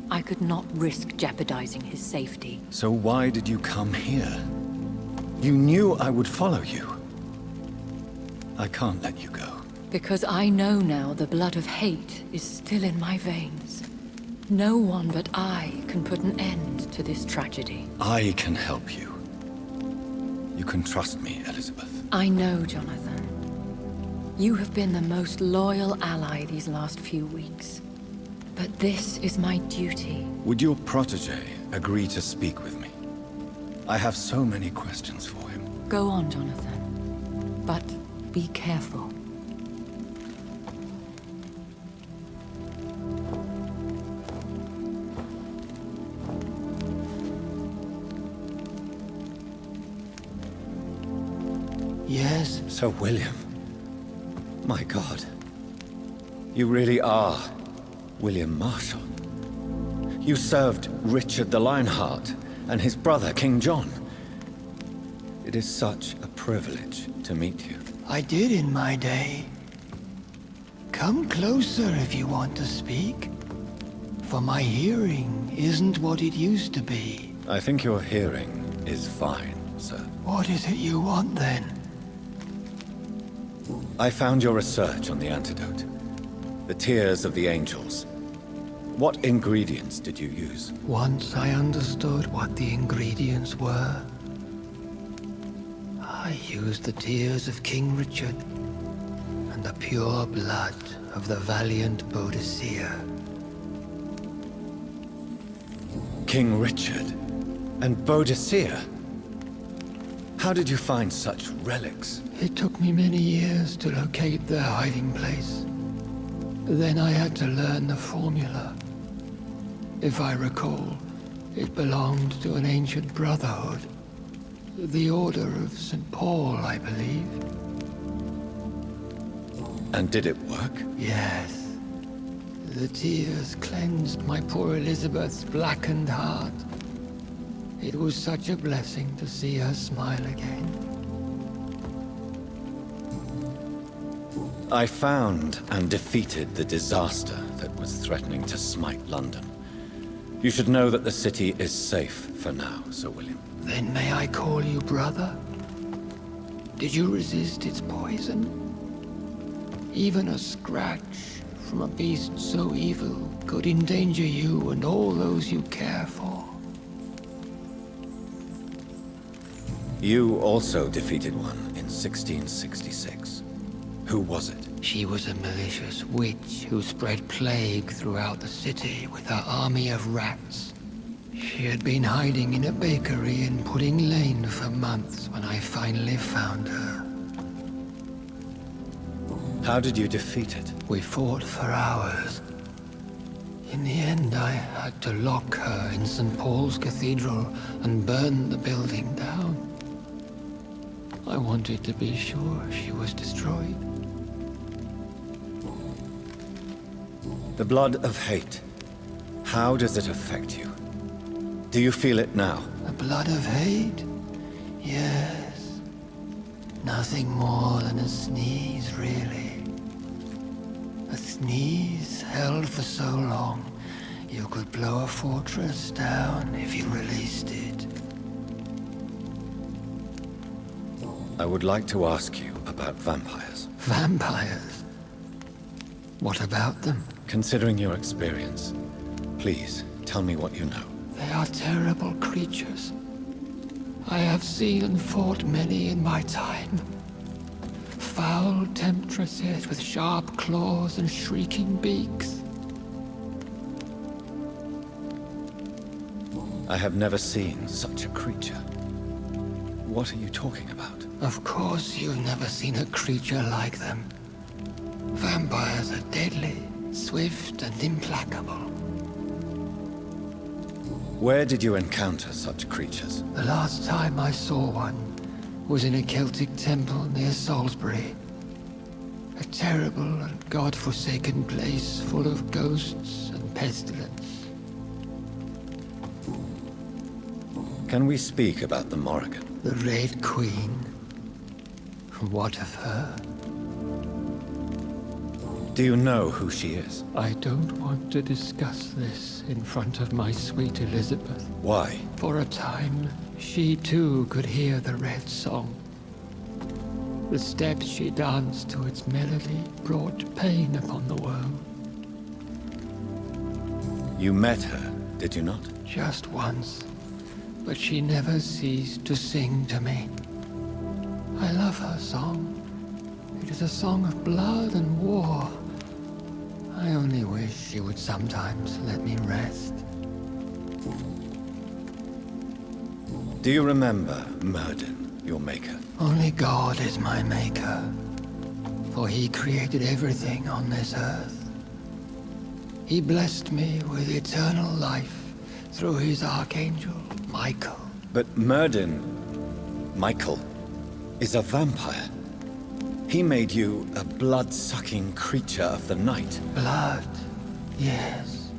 I could not risk jeopardizing his safety. So why did you come here? You knew I would follow you. I can't let you go. Because I know now the blood of hate is still in my veins. No one but I can put an end to this tragedy. I can help you. You can trust me, Elizabeth. I know, Jonathan. You have been the most loyal ally these last few weeks. But this is my duty. Would your protege agree to speak with me? I have so many questions for him. Go on, Jonathan. But be careful. Yes? Sir William. My God. You really are William Marshall. You served Richard the Lionheart and his brother, King John. It is such a privilege to meet you. I did in my day. Come closer if you want to speak. For my hearing isn't what it used to be. I think your hearing is fine, sir. What is it you want then? I found your research on the antidote. The Tears of the Angels. What ingredients did you use? Once I understood what the ingredients were, I used the tears of King Richard and the pure blood of the valiant Boadicea. King Richard and Boadicea? How did you find such relics? It took me many years to locate their hiding place. Then I had to learn the formula. If I recall, it belonged to an ancient brotherhood. The Order of St. Paul, I believe. And did it work? Yes. The tears cleansed my poor Elizabeth's blackened heart. It was such a blessing to see her smile again. I found and defeated the disaster that was threatening to smite London. You should know that the city is safe for now, Sir William. Then may I call you brother? Did you resist its poison? Even a scratch from a beast so evil could endanger you and all those you care for. You also defeated one in 1666. Who was it? She was a malicious witch who spread plague throughout the city with her army of rats. She had been hiding in a bakery in Pudding Lane for months when I finally found her. How did you defeat it? We fought for hours. In the end, I had to lock her in St. Paul's Cathedral and burn the building down. I wanted to be sure she was destroyed. The blood of hate. How does it affect you? Do you feel it now? The blood of hate? Yes. Nothing more than a sneeze, really. A sneeze held for so long, you could blow a fortress down if you released it. I would like to ask you about vampires. Vampires? What about them? Considering your experience, please tell me what you know. They are terrible creatures. I have seen and fought many in my time. Foul temptresses with sharp claws and shrieking beaks. I have never seen such a creature. What are you talking about? Of course you've never seen a creature like them. Vampires are deadly, swift and implacable. Where did you encounter such creatures? The last time I saw one was in a Celtic temple near Salisbury. A terrible and god-forsaken place full of ghosts and pestilence. Can we speak about the Morrigan? The Red Queen? What of her? Do you know who she is? I don't want to discuss this in front of my sweet Elizabeth. Why? For a time, she too could hear the Red Song. The steps she danced to its melody brought pain upon the world. You met her, did you not? Just once, but she never ceased to sing to me. I love her song. It is a song of blood and war. I only wish she would sometimes let me rest. Do you remember Murden, your maker? Only God is my maker, for he created everything on this earth. He blessed me with eternal life through his archangel, Michael. But Murden, Michael, is a vampire. He made you a blood-sucking creature of the night. Blood? Yes.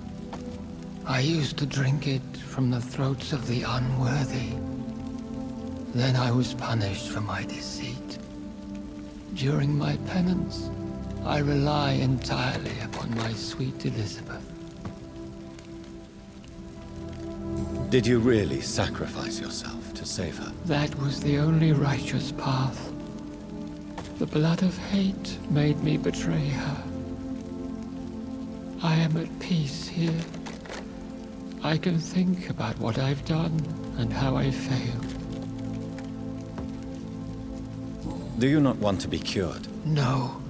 I used to drink it from the throats of the unworthy. Then I was punished for my deceit. During my penance, I rely entirely upon my sweet Elizabeth. Did you really sacrifice yourself to save her? That was the only righteous path. The blood of hate made me betray her. I am at peace here. I can think about what I've done and how I failed. Do you not want to be cured? No.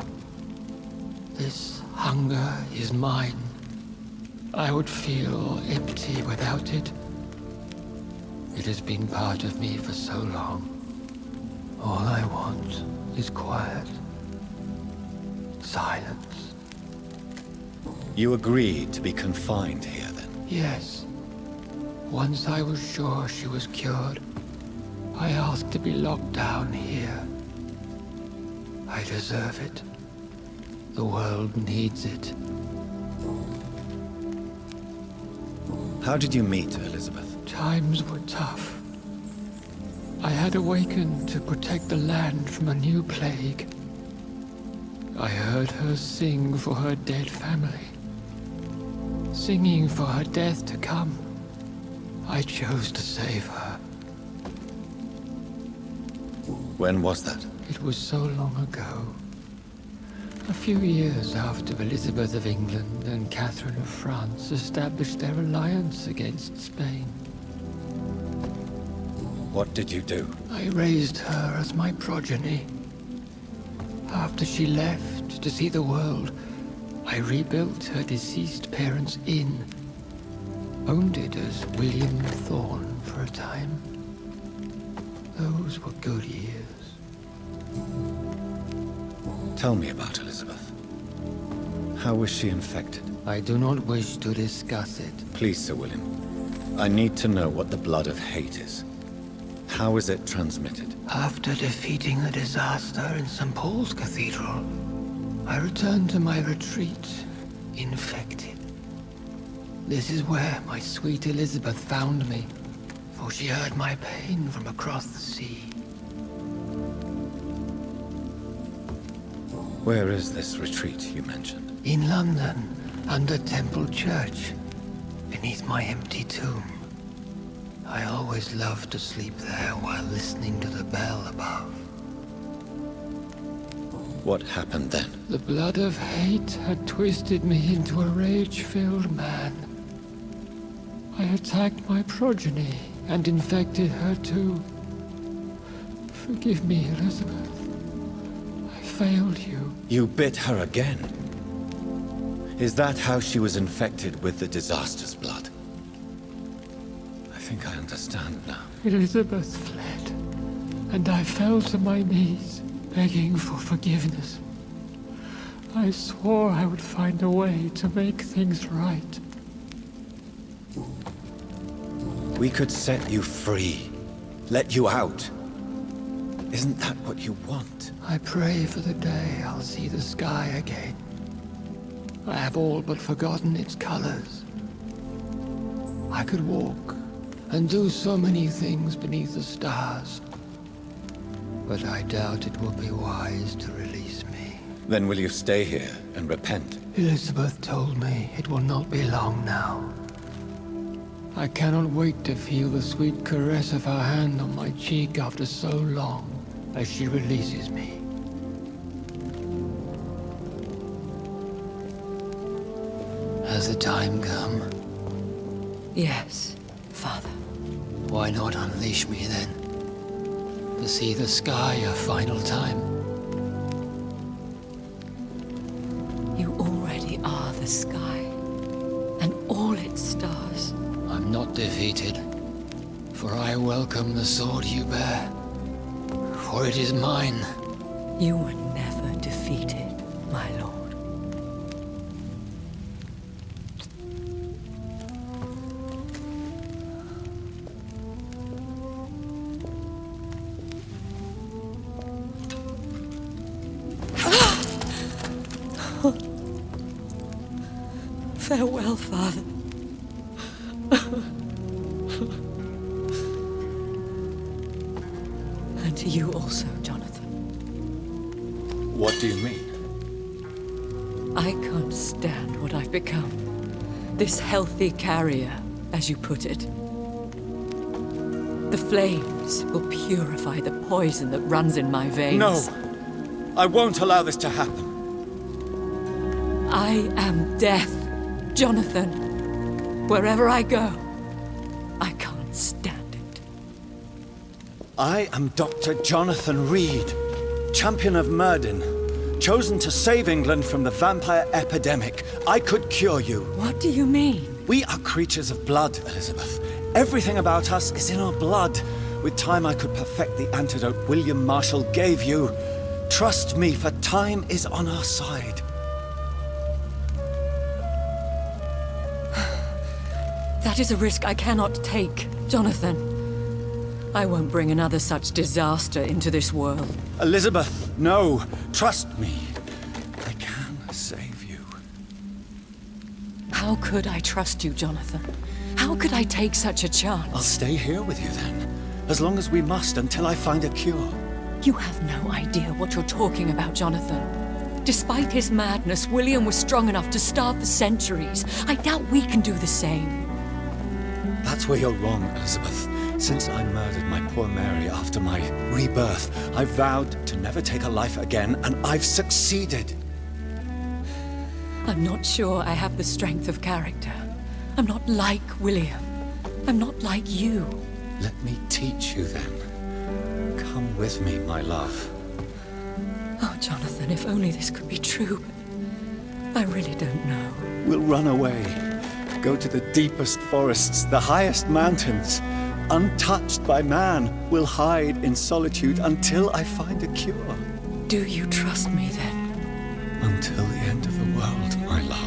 This hunger is mine. I would feel empty without it. It has been part of me for so long. All I want is quiet. Silence. You agreed to be confined here, then? Yes. Once I was sure she was cured, I asked to be locked down here. I deserve it. The world needs it. How did you meet Elizabeth? Times were tough. I had awakened to protect the land from a new plague. I heard her sing for her dead family. Singing for her death to come. I chose to save her. When was that? It was so long ago. A few years after Elizabeth of England and Catherine of France established their alliance against Spain. What did you do? I raised her as my progeny. After she left to see the world, I rebuilt her deceased parents' inn. Owned it as William Thorne for a time. Those were good years. Tell me about Elizabeth. How was she infected? I do not wish to discuss it. Please, Sir William. I need to know what the blood of hate is. How is it transmitted? After defeating the disaster in St. Paul's Cathedral, I returned to my retreat, infected. This is where my sweet Elizabeth found me, for she heard my pain from across the sea. Where is this retreat you mentioned? In London, under Temple Church, beneath my empty tomb. I always loved to sleep there while listening to the bell above. What happened then? The blood of hate had twisted me into a rage-filled man. I attacked my progeny and infected her too. Forgive me, Elizabeth. I failed you. You bit her again? Is that how she was infected with the disaster's blood? I think I understand now. Elizabeth fled, and I fell to my knees, begging for forgiveness. I swore I would find a way to make things right. We could set you free. Let you out. Isn't that what you want? I pray for the day I'll see the sky again. I have all but forgotten its colors. I could walk and do so many things beneath the stars. But I doubt it will be wise to release me. Then will you stay here and repent? Elizabeth told me it will not be long now. I cannot wait to feel the sweet caress of her hand on my cheek after so long as she releases me. Has the time come? Yes, Father. Why not unleash me then? To see the sky a final time? You already are the sky, and all its stars. I'm not defeated, for I welcome the sword you bear, for it is mine. You were never defeated, my lord. farewell, Father. And to you also, Jonathan. What do you mean? I can't stand what I've become. This healthy carrier, as you put it. The flames will purify the poison that runs in my veins. No! I won't allow this to happen. I am death, Jonathan. Wherever I go, I can't stand it. I am Dr. Jonathan Reed, champion of Murden, chosen to save England from the vampire epidemic. I could cure you. What do you mean? We are creatures of blood, Elizabeth. Everything about us is in our blood. With time, I could perfect the antidote William Marshall gave you. Trust me, for time is on our side. That is a risk I cannot take, Jonathan. I won't bring another such disaster into this world. Elizabeth, no. Trust me. I can save you. How could I trust you, Jonathan? How could I take such a chance? I'll stay here with you then. As long as we must, until I find a cure. You have no idea what you're talking about, Jonathan. Despite his madness, William was strong enough to starve for centuries. I doubt we can do the same. That's where you're wrong, Elizabeth. Since I murdered my poor Mary after my rebirth, I vowed to never take a life again, and I've succeeded. I'm not sure I have the strength of character. I'm not like William. I'm not like you. Let me teach you then. Come with me, my love. Oh, Jonathan, if only this could be true. I really don't know. We'll run away. Go to the deepest forests, the highest mountains. Untouched by man, we'll hide in solitude until I find a cure. Do you trust me then? Until the end of the world, my love.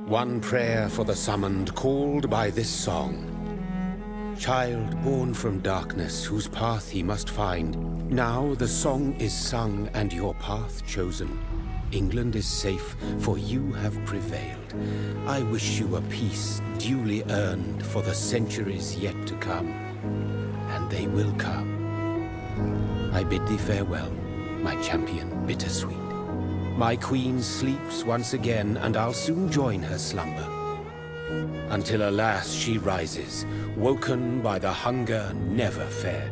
One prayer for the summoned called by this song. Child born from darkness, whose path he must find. Now the song is sung and your path chosen. England is safe, for you have prevailed. I wish you a peace duly earned for the centuries yet to come. And they will come. I bid thee farewell, my champion bittersweet. My queen sleeps once again, and I'll soon join her slumber. Until alas she rises, woken by the hunger never fed.